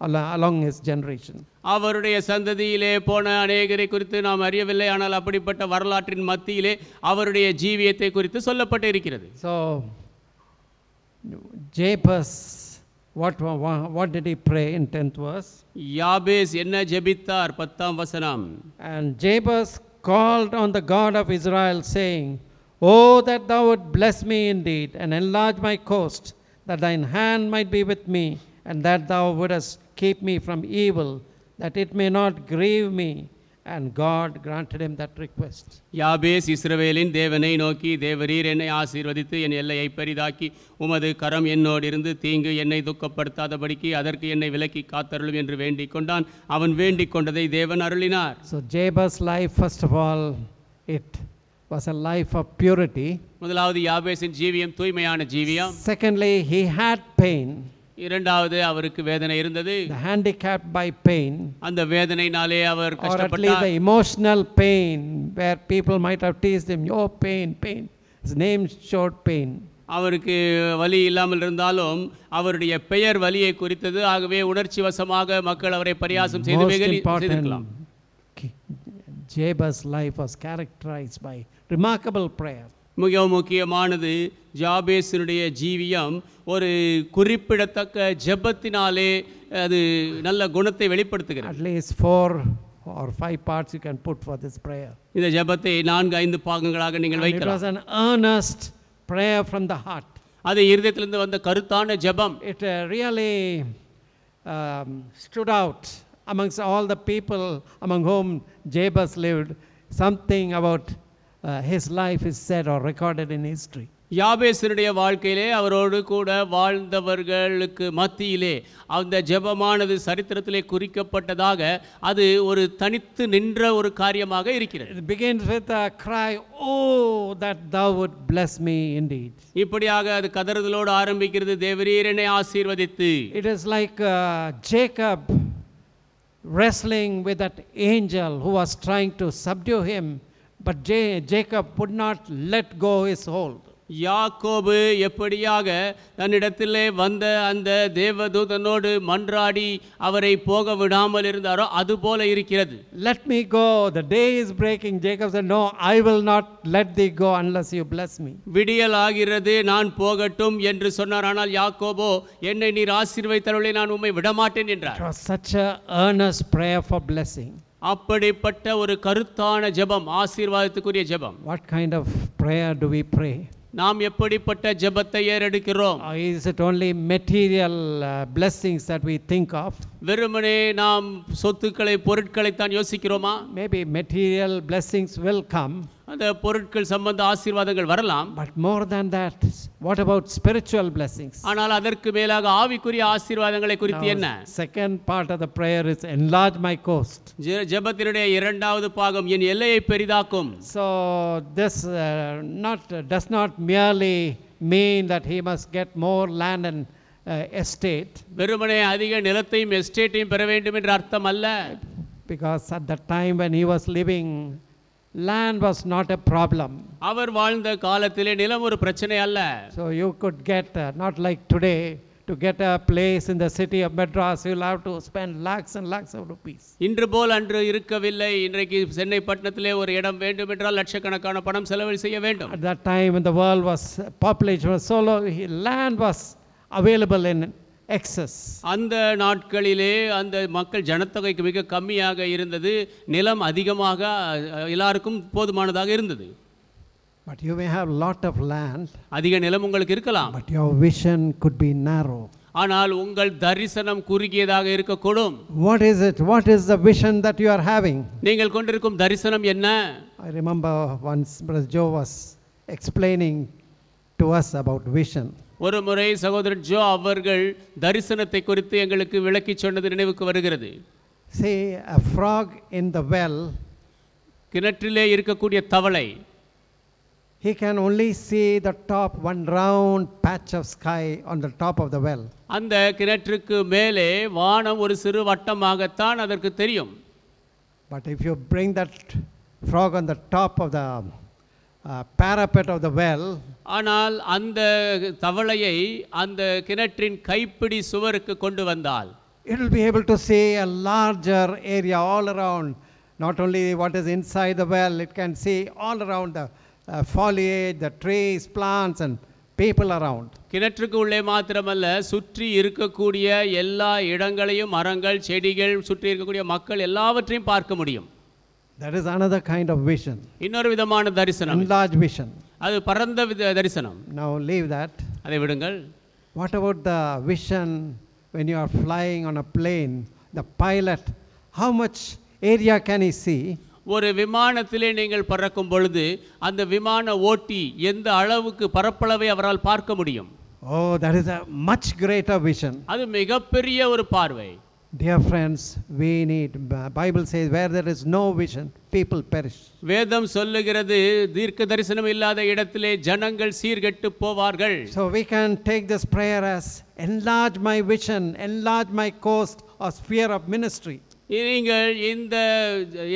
[SPEAKER 4] along his generation.
[SPEAKER 1] அவருடைய சந்ததியிலே போன அநேகரை குறித்து நாம் அறியவில்லை, ஆனால் அப்படிப்பட்ட வரலாற்றின் மத்தியிலே அவருடைய ஜீவியத்தை குறித்து சொல்லப்பட்டு இருக்கிறது.
[SPEAKER 4] So Jabez, what did he pray in 10th verse?
[SPEAKER 1] யாபேஸ் என்ன ஜெபித்தார்? 10ஆம் வசனம்.
[SPEAKER 4] And Jabez called on the God of Israel, saying, "Oh, that thou would bless me indeed, and enlarge my coast, that thine hand might be with me, and that thou wouldest keep me from evil, that it may not grieve me." And God granted him that request.
[SPEAKER 1] யாபேஸ் இஸ்ரவேலின் தேவனை நோக்கி, தேவரீர் என்னை ஆசீர்வதித்து என் எல்லையை பெரிதாக்கி உமது கரம் என்னோடு இருந்து தீங்கு என்னை துக்கப்படுத்தாதபடிக்கு அதற்கு என்னை விலக்கி காத்தருளும் என்று வேண்டிக் கொண்டான். அவன் வேண்டிக் கொண்டதை தேவன் அருளினார்.
[SPEAKER 4] So Jabez's life, first of all, it was a life of purity.
[SPEAKER 1] முதலாவது யாபேசின் ஜீவியம் தூய்மையான ஜீவியம்.
[SPEAKER 4] Secondly, he had pain.
[SPEAKER 1] இரண்டாவது அவருக்கு வேதனை இருந்தது.
[SPEAKER 4] The handicapped by pain,
[SPEAKER 1] அந்த வேதனையினாலே அவர்
[SPEAKER 4] or at least
[SPEAKER 1] கஷ்டப்பட்டார்.
[SPEAKER 4] the emotional pain where people might have teased him, "Oh, pain, pain." His name showed pain.
[SPEAKER 1] அவருக்கு வலி இல்லாமல் இருந்தாலும் அவருடைய பெயர் வலியை குறித்தது. ஆகவே உணர்ச்சி வசமாக மக்கள் அவரை பரியாசம்
[SPEAKER 4] Most
[SPEAKER 1] செய்திருக்கலாம்.
[SPEAKER 4] important, Jabez's life was characterized by remarkable prayer.
[SPEAKER 1] மிகவும் முக்கியமானது, ஜாபேசினுடைய ஜீவியம் ஒரு குறிப்பிடத்தக்க ஜெபத்தினாலே அது நல்ல குணத்தை வெளிப்படுத்துகிறது.
[SPEAKER 4] At least 4 or 5 parts you can put for this prayer.
[SPEAKER 1] இந்த ஜெபத்தை 4-5 பாகங்களாக நீங்கள்
[SPEAKER 4] And it was
[SPEAKER 1] வைக்கலாம்.
[SPEAKER 4] an earnest prayer from the heart.
[SPEAKER 1] அது இருதயத்திலிருந்து வந்த கருத்தான ஜெபம்.
[SPEAKER 4] It really stood out amongst all the people among whom Jabez lived. Something about his life is said or recorded in history.
[SPEAKER 1] யாபேசினுடைய வாழ்க்கையிலே அவரோடு கூட வாழ்ந்தவர்களுக்கு மத்தியிலே அந்த ஜெபமானது சரித்திரத்திலே குறிக்கப்பட்டதாக அது ஒரு தனித்து நின்ற ஒரு காரியமாக இருக்கிறது.
[SPEAKER 4] It begins with a cry, "Oh, that thou would bless me indeed."
[SPEAKER 1] இப்படியாக அது கதறுதலோடு ஆரம்பிக்கிறது, தேவரீர் என்னை ஆசீர்வதித்து.
[SPEAKER 4] It is like Jacob wrestling with that angel who was trying to subdue him, but Jacob would not let go his hold.
[SPEAKER 1] யாக்கோபு எப்படியாக தன்னிடத்திலே வந்த அந்த தேவதூதனோடு மன்றாடி அவரை போக விடாமல் இருந்தாரோ அதுபோல இருக்கிறது.
[SPEAKER 4] "Let me go, the day is breaking." Jacob said, "No, I will not let thee go unless you bless me."
[SPEAKER 1] விடியல் ஆகிறது, நான் போகட்டும் என்று சொன்னார். ஆனால் யாக்கோபோ, என்னை நீர் ஆசீர்வதித்தருளே, நான் உம்மை விடமாட்டேன் என்றார்.
[SPEAKER 4] It was such a earnest prayer for blessing.
[SPEAKER 1] அப்படிப்பட்ட ஒரு கருத்தான ஜெபம், ஆசீர்வாதத்துக்குரிய ஜெபம்.
[SPEAKER 4] What kind of prayer do we pray?
[SPEAKER 1] நாம் எப்படிப்பட்ட ஜெபத்தை ஏறெடுக்கிறோம்?
[SPEAKER 4] Or is it only material blessings that we think of?
[SPEAKER 1] வெறுமனே நாம் சொத்துக்களை பொருட்களை தான் யோசிக்கிறோமா?
[SPEAKER 4] Maybe material blessings will come.
[SPEAKER 1] அந்த பொருட்கள் சம்பந்த ஆசீர்வாதங்கள் வரலாம்.
[SPEAKER 4] But more than that, what about spiritual blessings?
[SPEAKER 1] ஆனால் அதற்கு மேலாக ஆவிக்குரிய ஆசீர்வாதங்களை குறித்து என்ன?
[SPEAKER 4] Second part of the prayer is enlarge my coast.
[SPEAKER 1] ஜெபத்தினுடைய இரண்டாவது பாகம் என் எல்லையை பெரிதாக்கும்.
[SPEAKER 4] So this does not merely mean that he must get more land and estate.
[SPEAKER 1] வெறுமனே அதிக நிலத்தையும் எஸ்டேட்டையும் பெற வேண்டும் என்ற அர்த்தம் அல்ல.
[SPEAKER 4] Because at the time when he was living, land was not a problem.
[SPEAKER 1] அவர் வாழ்ந்த காலத்திலே நிலம் ஒரு பிரச்சனை அல்ல.
[SPEAKER 4] So you could get not like today, to get a place in the city of Madras you'll have to spend lakhs and lakhs of rupees.
[SPEAKER 1] இன்று போல் அன்று இருக்கவில்லை. இன்றைக்கு சென்னை பட்டணத்திலே ஒரு இடம் வேண்டும் என்றால் லட்சக்கணக்கான பணம் செலவு செய்ய வேண்டும்.
[SPEAKER 4] At that time when the world was population was so low, land was available in excess.
[SPEAKER 1] அந்த நாட்களிலே அந்த மக்கள் ஜனத்தொகைக்கு மிக கம்மியாக இருந்தது. நிலம் அதிகமாக எல்லாருக்கும் போதுமானதாக இருந்தது.
[SPEAKER 4] But you may have lot of land.
[SPEAKER 1] அதிக நிலம் உங்களுக்கு இருக்கலாம்.
[SPEAKER 4] But your vision could be narrow.
[SPEAKER 1] ஆனால் உங்கள் தரிசனம் குறுகியதாக இருக்கக்கூடும்.
[SPEAKER 4] What is it? What is the vision that you are having?
[SPEAKER 1] நீங்கள் கொண்டிருக்கும் தரிசனம் என்ன?
[SPEAKER 4] I remember once Brother Joe was explaining to us about vision.
[SPEAKER 1] ஒரு முறை சகோதரர் ஜோ அவர்கள் தரிசனத்தை குறித்து எங்களுக்கு விளக்கி சொன்னது நினைவுக்கு வருகிறது.
[SPEAKER 4] See, a frog in the well,
[SPEAKER 1] கிணற்றிலே இருக்கக்கூடிய தவளை,
[SPEAKER 4] he can only see the top, one round patch of sky on the top of the well.
[SPEAKER 1] அந்த கிணற்றுக்கு மேலே வானம் ஒரு சிறு வட்டமாகத்தான் அதற்கு தெரியும்.
[SPEAKER 4] But if you bring that frog on the top of the parapet of the well,
[SPEAKER 1] ஆனால் அந்த தவளையை அந்த கிணற்றின் கைப்பிடி சுவருக்கு கொண்டு வந்தால்
[SPEAKER 4] it will be able to see a larger area all around. Not only what is inside the well, it can see all around the foliage, the trees, plants and people around.
[SPEAKER 1] கிணற்றுக்கு உள்ளே மாத்திரமல்ல, சுற்றி இருக்கக்கூடிய எல்லா இடங்களையும், மரங்கள், செடிகள், சுற்றி இருக்கக்கூடிய மக்கள் எல்லாவற்றையும் பார்க்க முடியும்.
[SPEAKER 4] That is another kind of vision.
[SPEAKER 1] இன்னொரு விதமான தரிசனம்,
[SPEAKER 4] Enlarged vision.
[SPEAKER 1] அது பரந்த தரிசனம்.
[SPEAKER 4] Now leave that.
[SPEAKER 1] அதை விடுங்கள்.
[SPEAKER 4] What about the vision when you are flying on a plane? The pilot, how much area can he see?
[SPEAKER 1] ஒரு விமானத்திலே நீங்கள் பறக்கும் பொழுது அந்த விமான ஓட்டி எந்த அளவுக்கு பரப்பளவை அவரால் பார்க்க முடியும்?
[SPEAKER 4] Oh, that is a much greater vision.
[SPEAKER 1] அது மிகப்பெரிய ஒரு பார்வை.
[SPEAKER 4] Dear friends, we need, Bible says where there is no vision, people perish.
[SPEAKER 1] வேதம் சொல்லுகிறது தீர்க்க தரிசனம் இல்லாத இடத்திலே ஜனங்கள் சீர்கெட்டு போவார்கள்.
[SPEAKER 4] So we can take this prayer as enlarge my vision, enlarge my coast or sphere of ministry.
[SPEAKER 1] நீங்கள் இந்த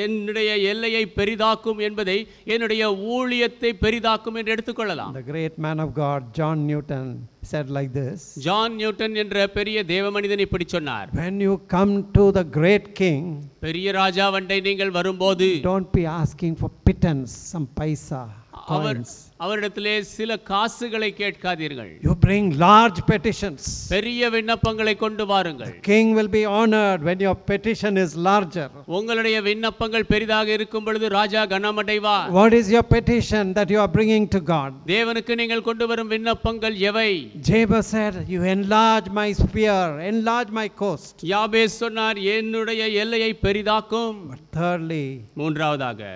[SPEAKER 1] என்னுடைய எல்லையை பெரிதாக்கும் என்பதை என்னுடைய ஊழியத்தை பெரிதாக்கும் என்று எடுத்துக்கொள்ளலாம்.
[SPEAKER 4] The great man of God John Newton said like this.
[SPEAKER 1] John Newton என்ற பெரிய தேவ மனிதன் இப்படி சொன்னார்.
[SPEAKER 4] When you come to the great king,
[SPEAKER 1] பெரிய ராஜாவண்டை நீங்கள் வரும்போது
[SPEAKER 4] don't be asking for pittance, some paisa, coins.
[SPEAKER 1] அவரிடத்திலே சில காசுகளை கேட்காதீர்கள்.
[SPEAKER 4] You bring large petitions.
[SPEAKER 1] பெரிய விண்ணப்பங்களை கொண்டு வாருங்கள்.
[SPEAKER 4] The king will be honored when your petition is larger.
[SPEAKER 1] உங்களுடைய விண்ணப்பங்கள் பெரிதாக இருக்கும் பொழுது ராஜா கனமடைவார்.
[SPEAKER 4] What is your petition that you are bringing to God?
[SPEAKER 1] தேவனுக்கு நீங்கள் கொண்டு வரும் விண்ணப்பங்கள் எவை?
[SPEAKER 4] Jabez said, you enlarge my sphere, enlarge my coast.
[SPEAKER 1] யாபேஸ் சொன்னார், என்னுடைய எல்லையை பெரிதாக்கும்.
[SPEAKER 4] But thirdly,
[SPEAKER 1] மூன்றாவதாக,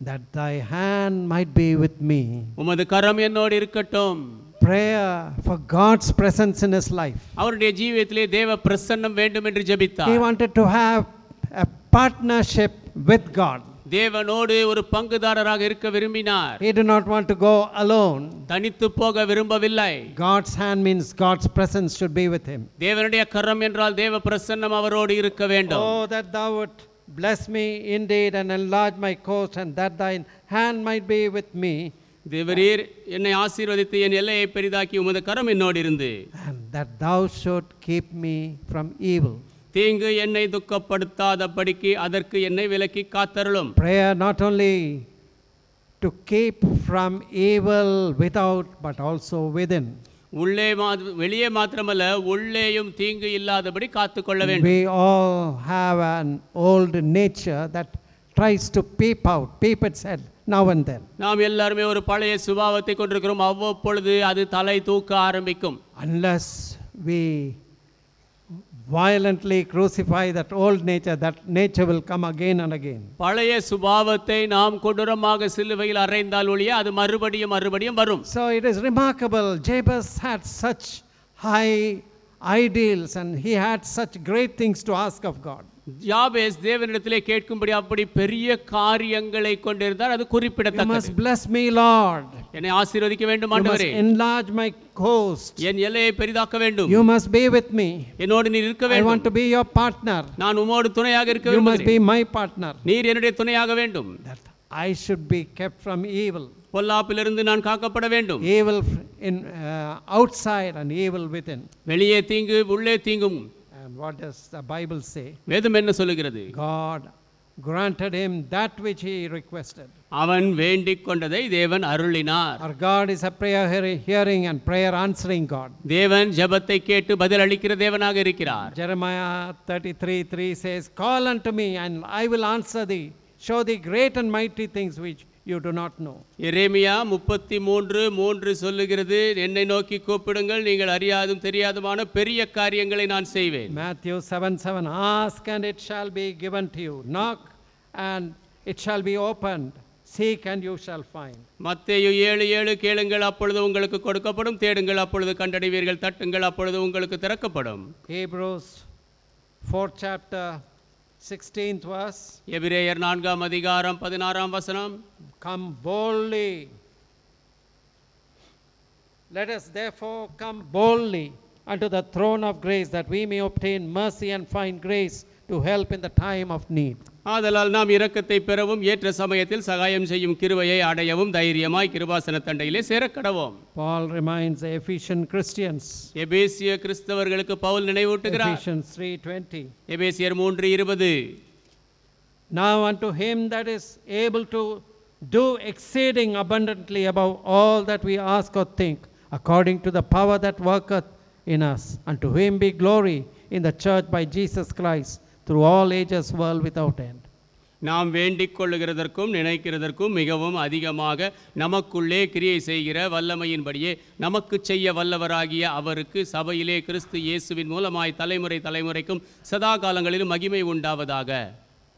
[SPEAKER 4] that thy hand might be with me.
[SPEAKER 1] உமது கரம் என்னோடு இருக்கட்டும்.
[SPEAKER 4] Prayer for God's presence in his life.
[SPEAKER 1] அவருடைய ஜீவியத்திலே தேவ பிரசன்னம் வேண்டும் என்று ஜெபித்தார்.
[SPEAKER 4] He wanted to have a partnership with God.
[SPEAKER 1] தேவனோடு ஒரு பங்குதாரராக இருக்க விரும்பினார்.
[SPEAKER 4] He did not want to go alone.
[SPEAKER 1] தனித்து போக விரும்பவில்லை.
[SPEAKER 4] God's hand means God's presence should be with him.
[SPEAKER 1] தேவனுடைய கரம் என்றால் தேவ பிரசன்னம் அவரோடு இருக்க வேண்டும்.
[SPEAKER 4] Oh, that thou would bless me indeed and enlarge my coast, and that thine hand might be with me.
[SPEAKER 1] தேவரீர் என்னை ஆசீர்வதித்து என் எல்லையை பெரிதாக்கி உமது கரம் என்னோடு இருந்து,
[SPEAKER 4] And that thou should keep me from evil.
[SPEAKER 1] தீங்கு என்னை துக்கப்படுத்தாதபடிக்கு அதற்கு என்னை விலக்கி காத்தருளும்.
[SPEAKER 4] Prayer not only to keep from evil without but also within.
[SPEAKER 1] உள்ளே வெளியே மாத்திரமல்ல, உள்ளேயும் தீங்கு இல்லாதபடி காத்துக்கொள்ள வேண்டும்.
[SPEAKER 4] We all have an old nature that tries to peep its head now and then.
[SPEAKER 1] நாம் எல்லாருமே ஒரு பழைய சுபாவத்தை கொண்டிருக்கிறோம். அவ்வப்பொழுது அது தலை தூக்க ஆரம்பிக்கும்.
[SPEAKER 4] Unless we violently crucify that old nature, that nature will come again and again.
[SPEAKER 1] பழைய சுபாவத்தை நாம் கொடூரமாக சிலுவையில் அறைந்தால் ஒழிய அது மறுபடியும் வரும்.
[SPEAKER 4] So it is remarkable. Jabez had such high ideals and he had such great things to ask of God.
[SPEAKER 1] யாபேஸ் தேவனிடத்திலே கேட்கும்படி அப்படி பெரிய காரியங்களை கொண்டிருந்தார். அது
[SPEAKER 4] You
[SPEAKER 1] குறிப்பிடத்தக்கது.
[SPEAKER 4] must bless me, Lord.
[SPEAKER 1] என்னை ஆசீர்வதிக்க வேண்டும்
[SPEAKER 4] You must
[SPEAKER 1] ஆண்டவரே.
[SPEAKER 4] enlarge my coast.
[SPEAKER 1] என் எல்லையை பெரிதாக்க வேண்டும்.
[SPEAKER 4] You must be with me.
[SPEAKER 1] என்னோடு நீர் இருக்க
[SPEAKER 4] I want
[SPEAKER 1] வேண்டும்.
[SPEAKER 4] to be your partner.
[SPEAKER 1] நான் உம்மோடு துணையாக இருக்க
[SPEAKER 4] You must be
[SPEAKER 1] வேண்டும்.
[SPEAKER 4] my partner.
[SPEAKER 1] நீர் என்னுடைய துணையாக வேண்டும்.
[SPEAKER 4] That I should be kept from evil.
[SPEAKER 1] பொல்லாப்பிலிருந்து நான் காக்கப்பட வேண்டும்.
[SPEAKER 4] Evil in outside and evil within.
[SPEAKER 1] வெளியே தீங்கு உள்ளே தீங்கும்.
[SPEAKER 4] And what does the Bible say?
[SPEAKER 1] வேதம் என்ன சொல்லுகிறது?
[SPEAKER 4] God granted him that which he requested.
[SPEAKER 1] அவன் வேண்டிக் கொண்டதை தேவன் அருளினார்.
[SPEAKER 4] Our God is a prayer hearing and prayer answering God.
[SPEAKER 1] தேவன் ஜெபத்தை கேட்டு பதில் அளிக்கிற தேவனாக இருக்கிறார்.
[SPEAKER 4] Jeremiah 33:3 says, "Call unto me and I will answer thee, show thee great and mighty things which you do not know."
[SPEAKER 1] எரேமியா 33:3 சொல்லுகிறது, என்னை நோக்கி கூப்பிடுங்கள், நீங்கள் அறியாதும் தெரியாதுமான பெரிய காரியங்களை நான் செய்வேன்.
[SPEAKER 4] Matthew 7:7, "Ask and it shall be given to you, knock and it shall be opened, seek and you shall find."
[SPEAKER 1] மத்தேயு 7:7 கேளுங்கள் அப்பொழுது உங்களுக்கு கொடுக்கப்படும், தேடுங்கள் அப்பொழுது கண்டடைவீர்கள், தட்டுங்கள் அப்பொழுது உங்களுக்கு திறக்கப்படும்.
[SPEAKER 4] Hebrews 4th chapter 16th verse,
[SPEAKER 1] எபிரேயர் 4ஆம் அதிகாரம் 16ஆம் வசனம்,
[SPEAKER 4] "Come boldly. Let us therefore come boldly unto the throne of grace, that we may obtain mercy and find grace to help in the time of need."
[SPEAKER 1] ஆதலால் நாம் இரக்கத்தை பெறவும் ஏற்ற சமயத்தில் சகாயம் செய்யும் கிருபையை அடையவும் தைரியமாய் கிருபாசன தண்டையிலே சேரக்கடவோம்.
[SPEAKER 4] Paul reminds the Ephesian Christians.
[SPEAKER 1] எபேசிய கிறிஸ்தவர்களுக்கு பவுல் நினைவூட்டுகிறார்.
[SPEAKER 4] Ephesians 3:20.
[SPEAKER 1] எபேசியர் 3:20,
[SPEAKER 4] "Now unto him that is able to do exceeding abundantly above all that we ask or think, according to the power that worketh in us, unto him be glory in the church by Jesus Christ through all ages, world without end."
[SPEAKER 1] நாம் வேண்டிக் கொள்ளுகிறதற்கும் நினைக்கிறதற்கும் மிகவும் அதிகமாக நமக்குள்ளே கிரியை செய்கிற வல்லமையின்படியே நமக்கு செய்ய வல்லவராகிய அவருக்கு சபையிலே கிறிஸ்து இயேசுவின் மூலமாய் தலைமுறை தலைமுறைக்கும் சதா காலங்களிலும் மகிமை உண்டாவதாக.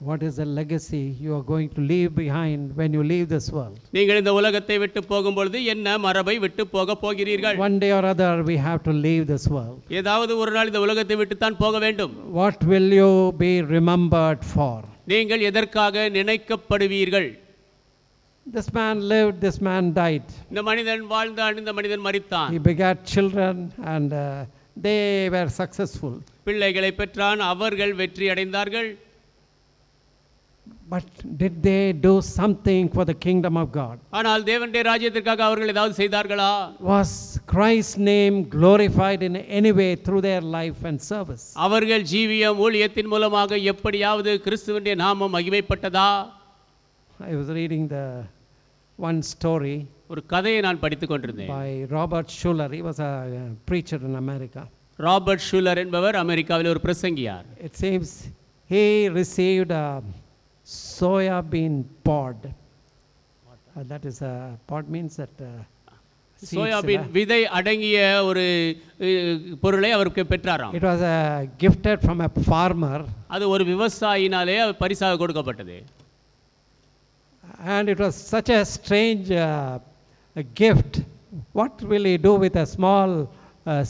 [SPEAKER 4] What is the legacy you are going to leave behind when you leave this world?
[SPEAKER 1] நீங்கள் இந்த உலகத்தை விட்டு போகும்பொழுது என்ன மரபை விட்டு போக போகிறீர்கள்?
[SPEAKER 4] One day or other we have to leave this world.
[SPEAKER 1] ஏதாவது ஒரு நாள் இந்த உலகத்தை விட்டுத்தான் போக வேண்டும்.
[SPEAKER 4] What will you be remembered for?
[SPEAKER 1] நீங்கள் எதற்காக நினைக்கப்படுவீர்கள்?
[SPEAKER 4] This man lived, this man died.
[SPEAKER 1] இந்த மனிதன் வாழ்ந்தான், இந்த மனிதன் மரித்தான்.
[SPEAKER 4] He begat children and they were successful.
[SPEAKER 1] பிள்ளைகளை பெற்றான், அவர்கள் வெற்றி அடைந்தார்கள்.
[SPEAKER 4] But did they do something for the kingdom of God?
[SPEAKER 1] ஆனால் தேவனுடைய ராஜ்யத்திற்காக அவர்கள் ஏதாவது செய்தார்களா?
[SPEAKER 4] Was Christ's name glorified in any way through their life and service?
[SPEAKER 1] அவர்கள் ஜீவியம் ஊழியத்தின் மூலமாக எப்படியாவது கிறிஸ்துவினுடைய நாமம் மகிமைப்பட்டதா?
[SPEAKER 4] I was reading the one story
[SPEAKER 1] ஒரு கதையை நான் படித்துக் கொண்டிருந்தேன்.
[SPEAKER 4] by Robert Schuller. He was a preacher in America.
[SPEAKER 1] Robert Schuler என்பவர் அமெரிக்காவில் ஒரு பிரசங்கியார்.
[SPEAKER 4] It seems he received a soya bean pod. That is a pod means that seeds,
[SPEAKER 1] soybean விதை அடங்கிய ஒரு பொருளை அவருக்கு பெற்றாராம்.
[SPEAKER 4] It was gifted from a farmer.
[SPEAKER 1] அது ஒரு விவசாயினாலே பரிசாக கொடுக்கப்பட்டது.
[SPEAKER 4] And it was such a strange gift. What will he do with a small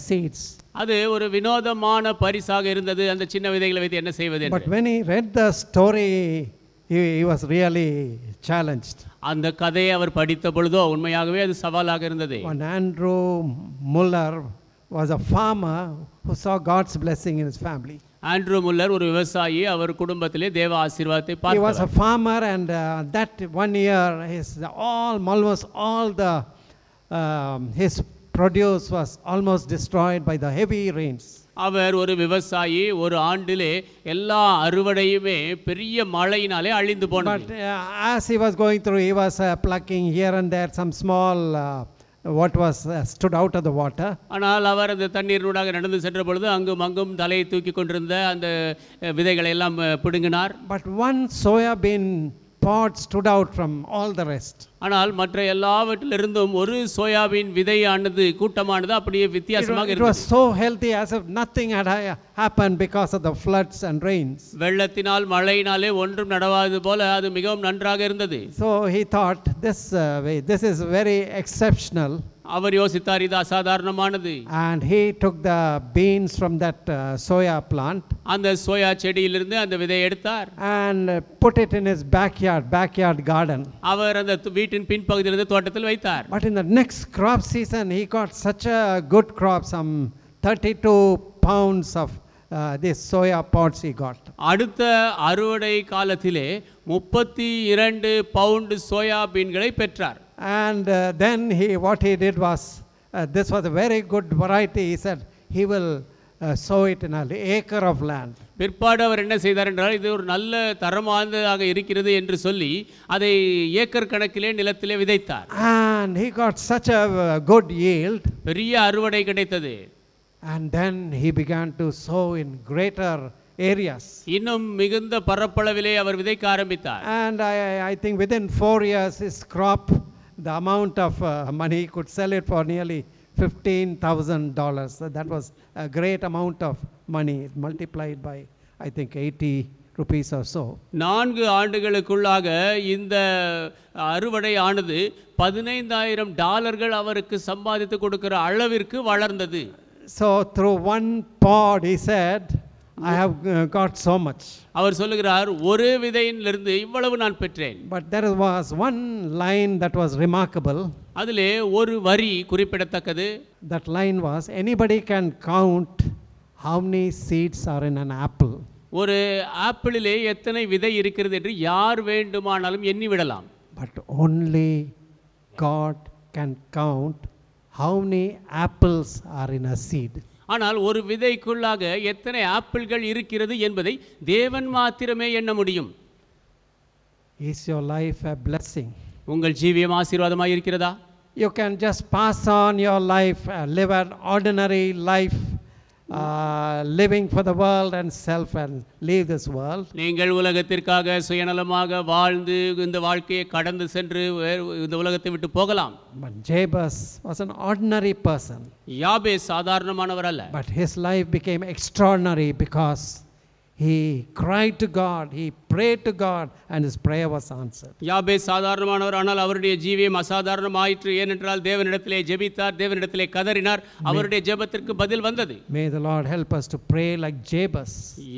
[SPEAKER 4] seeds?
[SPEAKER 1] அது ஒரு வினோதமான பரிசாக இருந்தது. அந்த சின்ன விதைகளை வைத்து என்ன செய்வது என்று.
[SPEAKER 4] But when he read the story, he was really challenged.
[SPEAKER 1] அந்த கதையை அவர் படித்த பொழுதோ உண்மையாகவே அது சவாலாக இருந்தது.
[SPEAKER 4] One Andrew Muller was a farmer who saw God's blessing in his family.
[SPEAKER 1] Andrew Muller ஒரு விவசாயி, அவர் குடும்பத்திலே தேவ ஆசீர்வாதத்தை
[SPEAKER 4] He was a
[SPEAKER 1] பார்த்தார்.
[SPEAKER 4] farmer and that one year almost all the his produce was almost destroyed by the heavy rains.
[SPEAKER 1] அவர் ஒரு விவசாயி, ஒரு ஆண்டிலே எல்லா அறுவடையுமே பெரிய மழையினாலே அழிந்து
[SPEAKER 4] But
[SPEAKER 1] போனது.
[SPEAKER 4] as he was going through, he was plucking here and there some small what was stood out of the water.
[SPEAKER 1] ஆனால் அவர் அந்த தண்ணீரினூடாக நடந்து சென்ற பொழுது அங்கும் அங்கும் தலையை தூக்கி கொண்டிருந்த அந்த விதைகளை எல்லாம் பிடுங்கினார்.
[SPEAKER 4] But one soya bean pod stood out from all the rest.
[SPEAKER 1] ஆனால் மற்ற எல்லாவற்றிலிருந்தும் ஒரு சோயாபீன் விதையானது கூட்டமானது அப்படியே வித்தியாசமாக
[SPEAKER 4] It was so healthy as if nothing had happened because of the floods and rains.
[SPEAKER 1] வெள்ளத்தினால் மழையினாலே ஒன்றும் நடவாதது போல அது மிகவும் நன்றாக இருந்தது.
[SPEAKER 4] So he thought this is very exceptional.
[SPEAKER 1] அவர் யோசித்தார் இது அசாதாரணமானது.
[SPEAKER 4] And he took the beans from that soya plant.
[SPEAKER 1] அந்த soya செடியிலிருந்து அந்த விதையை எடுத்தார்.
[SPEAKER 4] And put it in his backyard garden.
[SPEAKER 1] அவர் அந்த வீட்டின் பின்பகுதியிலிருந்து தோட்டத்தில் வைத்தார்.
[SPEAKER 4] But in the next crop season he got such a good crop, some 32 pounds of these soya pods he got.
[SPEAKER 1] அடுத்த அறுவடை காலத்திலே 32 பவுண்ட் சோயா பீன்களை பெற்றார்.
[SPEAKER 4] And then what he did was, this was a very good variety. He said he will sow it in an acre of land.
[SPEAKER 1] பிற்பாடு அவர் என்ன செய்தார் என்றால் இது ஒரு நல்ல தரமானதாக இருக்கிறது என்று சொல்லி அதை ஏக்கர் கணக்கிலே நிலத்திலே விதைத்தார்.
[SPEAKER 4] And he got such a good yield.
[SPEAKER 1] பெரிய அறுவடை கிடைத்தது.
[SPEAKER 4] And then he began to sow in greater areas.
[SPEAKER 1] இன்னும் மிகுந்த பரப்பளவிலே அவர் விதைக்க ஆரம்பித்தார்.
[SPEAKER 4] And I think within 4 years his crop, the amount of money, he could sell it for nearly $15,000. That was a great amount of money, multiplied by I think 80 rupees or so.
[SPEAKER 1] 4 ஆண்டுகளுக்குள்ளாக இந்த அறுவடை ஆனது $15,000 அவருக்கு சம்பாதித்து கொடுக்கிற அளவிற்கு வளர்ந்தது.
[SPEAKER 4] So through one pod he said, I have got so much.
[SPEAKER 1] அவர் சொல்லுகிறார் ஒரு விதையிலிருந்து இவ்வளவு நான் பெற்றேன்.
[SPEAKER 4] But there was one line that was remarkable.
[SPEAKER 1] அதிலே ஒரு வரி குறிப்பிடத்தக்கது.
[SPEAKER 4] That line was, anybody can count how many seeds are in an apple.
[SPEAKER 1] ஒரு ஆப்பிளிலே எத்தனை விதை இருக்கிறது என்று யார் வேண்டுமானாலும் எண்ணி விடலாம்.
[SPEAKER 4] But only God can count how many apples are in a seed.
[SPEAKER 1] ஆனால் ஒரு விதைக்குள்ளாக எத்தனை ஆப்பிள்கள் இருக்கிறது என்பதை தேவன் மாத்திரமே எண்ண முடியும்.
[SPEAKER 4] Is your life a blessing?
[SPEAKER 1] உங்கள் ஜீவியம் ஆசீர்வாதமாக இருக்கிறதா?
[SPEAKER 4] You can just pass on your life, live an ordinary life, living for the world and self, and leave this world.
[SPEAKER 1] நீங்கள் உலகத்திற்காக சுயநலமாக வாழ்ந்து இந்த வாழ்க்கையை கடந்து சென்று இந்த உலகத்தை விட்டு போகலாம்.
[SPEAKER 4] But Jabez was an ordinary person.
[SPEAKER 1] யாபே சாதாரணமானவர் அல்ல.
[SPEAKER 4] But his life became extraordinary because he cried to God, he prayed to God, and his prayer was answered.
[SPEAKER 1] யாபே சாதாரணமானவர், ஆனால் அவருடைய ஜீவியம் அசாதாரணமாயிற்று. ஏனென்றால் தேவனிடத்திலே ஜெபித்தார், தேவனிடத்திலே கதறினார், அவருடைய ஜெபத்திற்கு பதில் வந்தது.
[SPEAKER 4] May the Lord help us to pray like Jabez.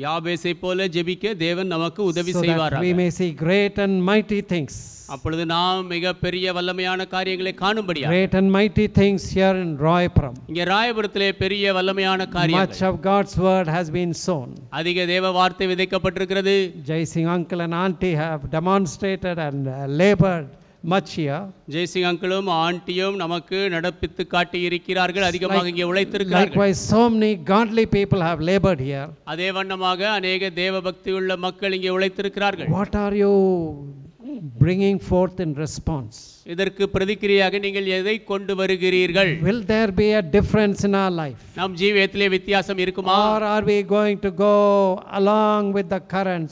[SPEAKER 1] யாபேசை போல ஜெபிக்க தேவன் நமக்கு உதவி
[SPEAKER 4] So
[SPEAKER 1] செய்வாராக.
[SPEAKER 4] that we may see great and mighty things.
[SPEAKER 1] அப்பொழுது நாம் மிக பெரிய வல்லமையான காரியங்களை காணும்படியா.
[SPEAKER 4] Great and mighty things here in Royapuram.
[SPEAKER 1] இங்கே ராயபுரத்திலே பெரிய வல்லமையான
[SPEAKER 4] Much
[SPEAKER 1] காரியங்கள்.
[SPEAKER 4] of God's word has been sown.
[SPEAKER 1] அதிக தேவ வார்த்தை விதைக்கப்பட்டிருக்கிறது.
[SPEAKER 4] Jai Singh uncle and auntie have demonstrated and labored much here.
[SPEAKER 1] Jaisingh அங்கிளும் ஆண்டியும் நமக்கு நடப்பித்து காட்டி இருக்கிறார்கள். அதிகமாக இங்கே உழைத்திருக்கிறார்கள்.
[SPEAKER 4] Likewise, so many godly people have labored here.
[SPEAKER 1] அதே வண்ணமாக அநேக தேவ பக்தி உள்ள மக்கள் இங்கே உழைத்திருக்கிறார்கள்.
[SPEAKER 4] What are you bringing forth in response?
[SPEAKER 1] இதற்கு பிரதிக்கிரியாக நீங்கள் எதை கொண்டு வருகிறீர்கள்?
[SPEAKER 4] Will there be a difference in our life?
[SPEAKER 1] நம் ஜீவியத்திலே வித்தியாசம் இருக்குமா?
[SPEAKER 4] Or are we going to go along with the current,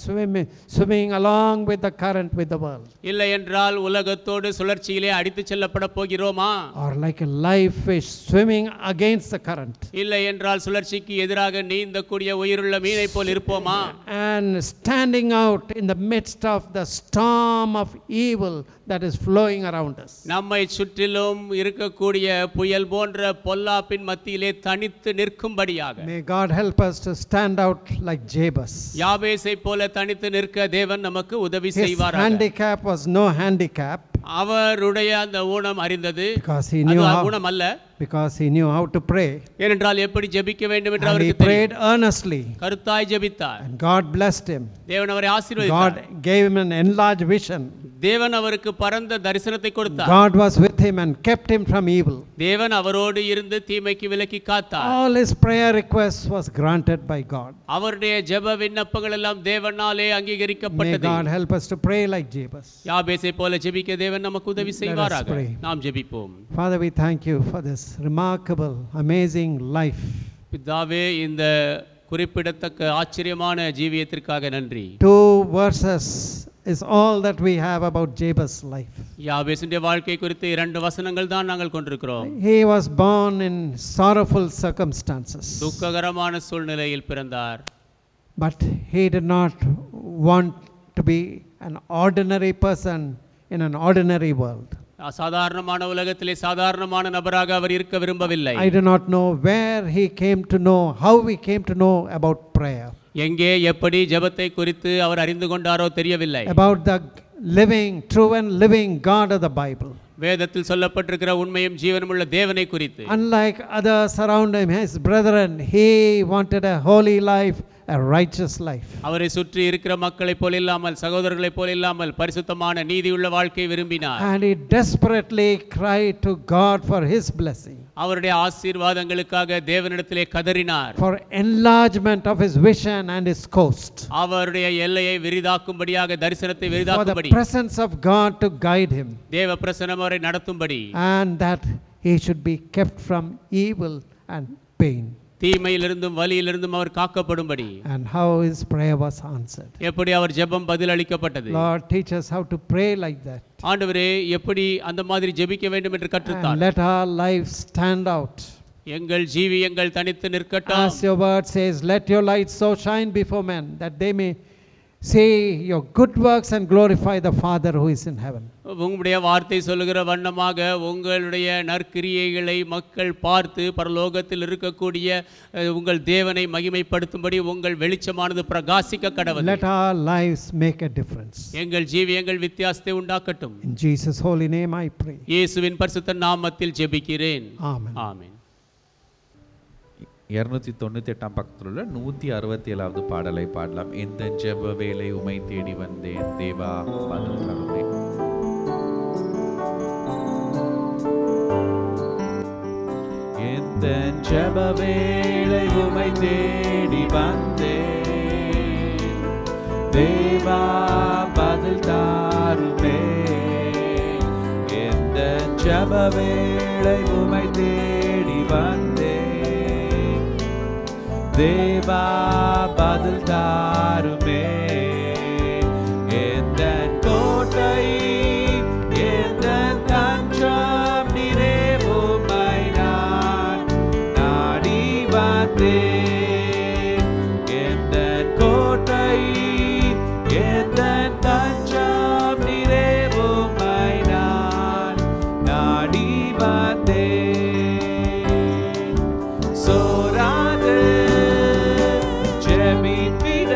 [SPEAKER 4] swimming along with the current with the world?
[SPEAKER 1] இல்லை என்றால் உலகத்தோடு சுழற்சியிலே அடித்துச் செல்லப்பட போகிறோமா?
[SPEAKER 4] Or like a live fish swimming against the current?
[SPEAKER 1] இல்லை என்றால் சுழற்சிக்கு எதிராக நீந்தக்கூடிய உயிருள்ள மீனை போல் இருப்போமா?
[SPEAKER 4] And standing out in the midst of the storm of evil that is flowing around us.
[SPEAKER 1] நம்மை சுற்றிலும் இருக்கக்கூடிய புயல் போன்ற பொல்லாப்பின் மத்தியிலே தனித்து நிற்கும்படியாக.
[SPEAKER 4] May God help us to stand out like Jabez.
[SPEAKER 1] யாபேசை போல தனித்து நிற்க தேவன் நமக்கு உதவி
[SPEAKER 4] His
[SPEAKER 1] செய்வாராக.
[SPEAKER 4] handicap was no handicap.
[SPEAKER 1] அவருடைய அந்த ஊனம் அறிந்தது.
[SPEAKER 4] Because he knew
[SPEAKER 1] அது
[SPEAKER 4] how,
[SPEAKER 1] ஊனம் அல்ல.
[SPEAKER 4] because he knew how to pray.
[SPEAKER 1] ஏனென்றால் எப்படி ஜெபிக்க வேண்டும் என்று
[SPEAKER 4] And he
[SPEAKER 1] அவருக்கு தெரியும்.
[SPEAKER 4] prayed earnestly.
[SPEAKER 1] கருத்தாய் ஜெபித்தார்.
[SPEAKER 4] And God blessed him.
[SPEAKER 1] தேவன் அவரை
[SPEAKER 4] God
[SPEAKER 1] ஆசீர்வதித்தார்.
[SPEAKER 4] gave him an enlarged vision.
[SPEAKER 1] தேவன் அவருக்கு பரந்த தரிசனத்தை கொடுத்தார்.
[SPEAKER 4] God was with him and kept him from evil.
[SPEAKER 1] தேவன் அவரோடு இருந்து தீமைக்கு விலக்கி காத்தார்.
[SPEAKER 4] All his prayer requests was granted by God.
[SPEAKER 1] அவருடைய ஜெப விண்ணப்பங்கள் எல்லாம் தேவனாலே
[SPEAKER 4] May
[SPEAKER 1] அங்கீகரிக்கப்பட்டது.
[SPEAKER 4] God help us to pray like Jabez.
[SPEAKER 1] யாபேசை போல ஜெபிக்க தேவன் நமக்கு உதவி செய்வாராக.
[SPEAKER 4] pray.
[SPEAKER 1] நாம் ஜெபிப்போம்.
[SPEAKER 4] Father, we thank you for this remarkable, amazing life.
[SPEAKER 1] பிதாவே, இந்த குறிப்பிடத்தக்க ஆச்சரியமான ஜீவியத்திற்காக நன்றி.
[SPEAKER 4] 2 verses is all that we have about Jabez's life.
[SPEAKER 1] யாபேசுடைய வாழ்க்கை குறித்து 2 வசனங்கள் தான் நாங்கள் கொண்டிருக்கிறோம்.
[SPEAKER 4] He was born in sorrowful circumstances.
[SPEAKER 1] துக்ககரமான சூழ்நிலையில் பிறந்தார்.
[SPEAKER 4] But he did not want to be an ordinary person in an ordinary world.
[SPEAKER 1] சாதாரணமான உலகத்திலே சாதாரணமான நபராக அவர் இருக்க விரும்பவில்லை.
[SPEAKER 4] I do not know where he came to know, how he came to know about prayer.
[SPEAKER 1] எங்கே எப்படி ஜெபத்தை குறித்து அவர் அறிந்து கொண்டாரோ தெரியவில்லை.
[SPEAKER 4] About the living, true and living God of the Bible.
[SPEAKER 1] வேதத்தில் சொல்லப்பட்டிருக்கிற உண்மையும் ஜீவனுமுள்ள தேவனை குறித்து.
[SPEAKER 4] Unlike others around him, his brethren, he wanted a holy life, a righteous life.
[SPEAKER 1] அவரை சுற்றி இருக்கிற மக்களைப் போல இல்லாமல், சகோதரர்களைப் போல இல்லாமல் பரிசுத்தமான நீதியுள்ள வாழ்க்கை விரும்பினார்.
[SPEAKER 4] And he desperately cried to God for his blessing.
[SPEAKER 1] அவருடைய ஆசீர்வாதங்களுக்காக தேவனிடத்திலே கதறினார்.
[SPEAKER 4] For enlargement of his vision and his coast.
[SPEAKER 1] அவருடைய எல்லையை விரிதாக்கும்படியாக, தரிசனத்தை
[SPEAKER 4] For the
[SPEAKER 1] விரிதாக்கும்படி,
[SPEAKER 4] presence of God to guide him.
[SPEAKER 1] தேவ பிரசன்னம் அவரை நடத்தும்படி,
[SPEAKER 4] And that he should be kept from evil and pain.
[SPEAKER 1] தீமையிலிருந்தும் வலியிலிருந்தும் our காக்கப்படும்படி.
[SPEAKER 4] And how his prayer was answered.
[SPEAKER 1] எப்படி அவர் ஜெபம் பதிலளிக்கப்பட்டது.
[SPEAKER 4] Lord, teach us how to pray like that.
[SPEAKER 1] ஆண்டவரே, எப்படி அந்த மாதிரி ஜெபிக்க வேண்டும் என்று
[SPEAKER 4] And
[SPEAKER 1] கற்றுத்தார்.
[SPEAKER 4] let our lives stand out.
[SPEAKER 1] எங்கள் ஜீவியங்கள் தனித்து நிற்கட்டும்.
[SPEAKER 4] As your word says, let your light so shine before men that they may see your good works and glorify the Father who is in heaven.
[SPEAKER 1] உங்களுடைய வார்த்தை சொல்லுகிற வண்ணமாக உங்களுடைய நற்கிரியைகளை மக்கள் பார்த்து பரலோகத்தில் இருக்கக்கூடிய உங்கள் தேவனை மகிமைப்படுத்தும்படி உங்கள் வெளிச்சமானது பிரகாசிக்க கடவுள்.
[SPEAKER 4] Let our lives make a difference.
[SPEAKER 1] எங்கள் ஜீவியங்கள் வித்தியாசத்தை உண்டாக்கட்டும்.
[SPEAKER 4] In Jesus' holy name I pray.
[SPEAKER 1] இயேசுவின் பரிசுத்த நாமத்தில் ஜெபிக்கிறேன்.
[SPEAKER 4] Amen.
[SPEAKER 1] ஆமென்.
[SPEAKER 3] 298 பக்கத்தில் உள்ள 167வது பாடலை பாடலாம். எந்த ஜெப வேளை உமை தேடி வந்தேன் தேவா பதில் தருமே. எந்த ஜெப வேளை உமை தேடி வந்தேன் தேவா பதில் தாருமே. எந்த ஜெப வேளை உமை தேடி வந்தேன் தேவா பதில் தாருமே. எந்த கோட்டை எந்த தஞ்சம் நீரே உம்மை நான் நாடி வந்தேன். எந்த கோட்டை எந்த தஞ்சம் நீரே உம்மை நான் நாடி வந்தேன். சோராது ஜெபித்திட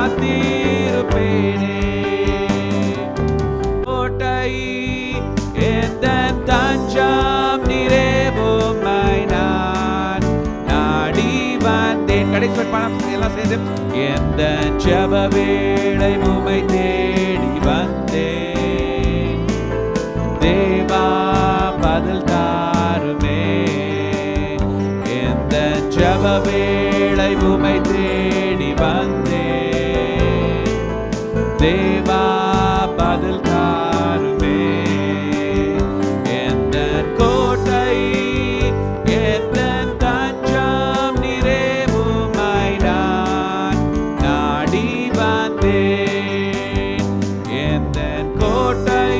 [SPEAKER 2] காத்திருப்பேனே. கோட்டை எந்தன் தஞ்சம் நீரே, உம்மை நான் நாடி வந்தேன். கடைசி பணம் எல்லாம் சேர்ந்து எந்தன் ஜெப வேளை உம்மை தேடி வந்தேன். தேவா பதில் தாருமே, எந்தன் ஜெப வேளை உம்மை தேடி வந்தேன். தேவா பதில் தாருமே, எந்தன் கோட்டை எந்தன் தஞ்சம் நீரே, உம்மை நான் நாடி வந்தேன். எந்தன் கோட்டை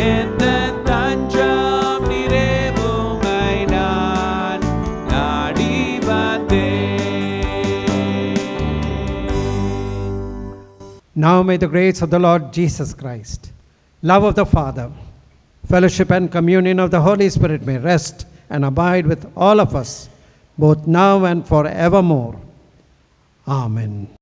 [SPEAKER 2] எந்தன் தஞ்சம் நீரே, உம்மை நான் நாடி வந்தேன்.
[SPEAKER 4] Now may the grace of the Lord Jesus Christ, love of the Father, fellowship and communion of the Holy Spirit may rest and abide with all of us, both now and forevermore. Amen.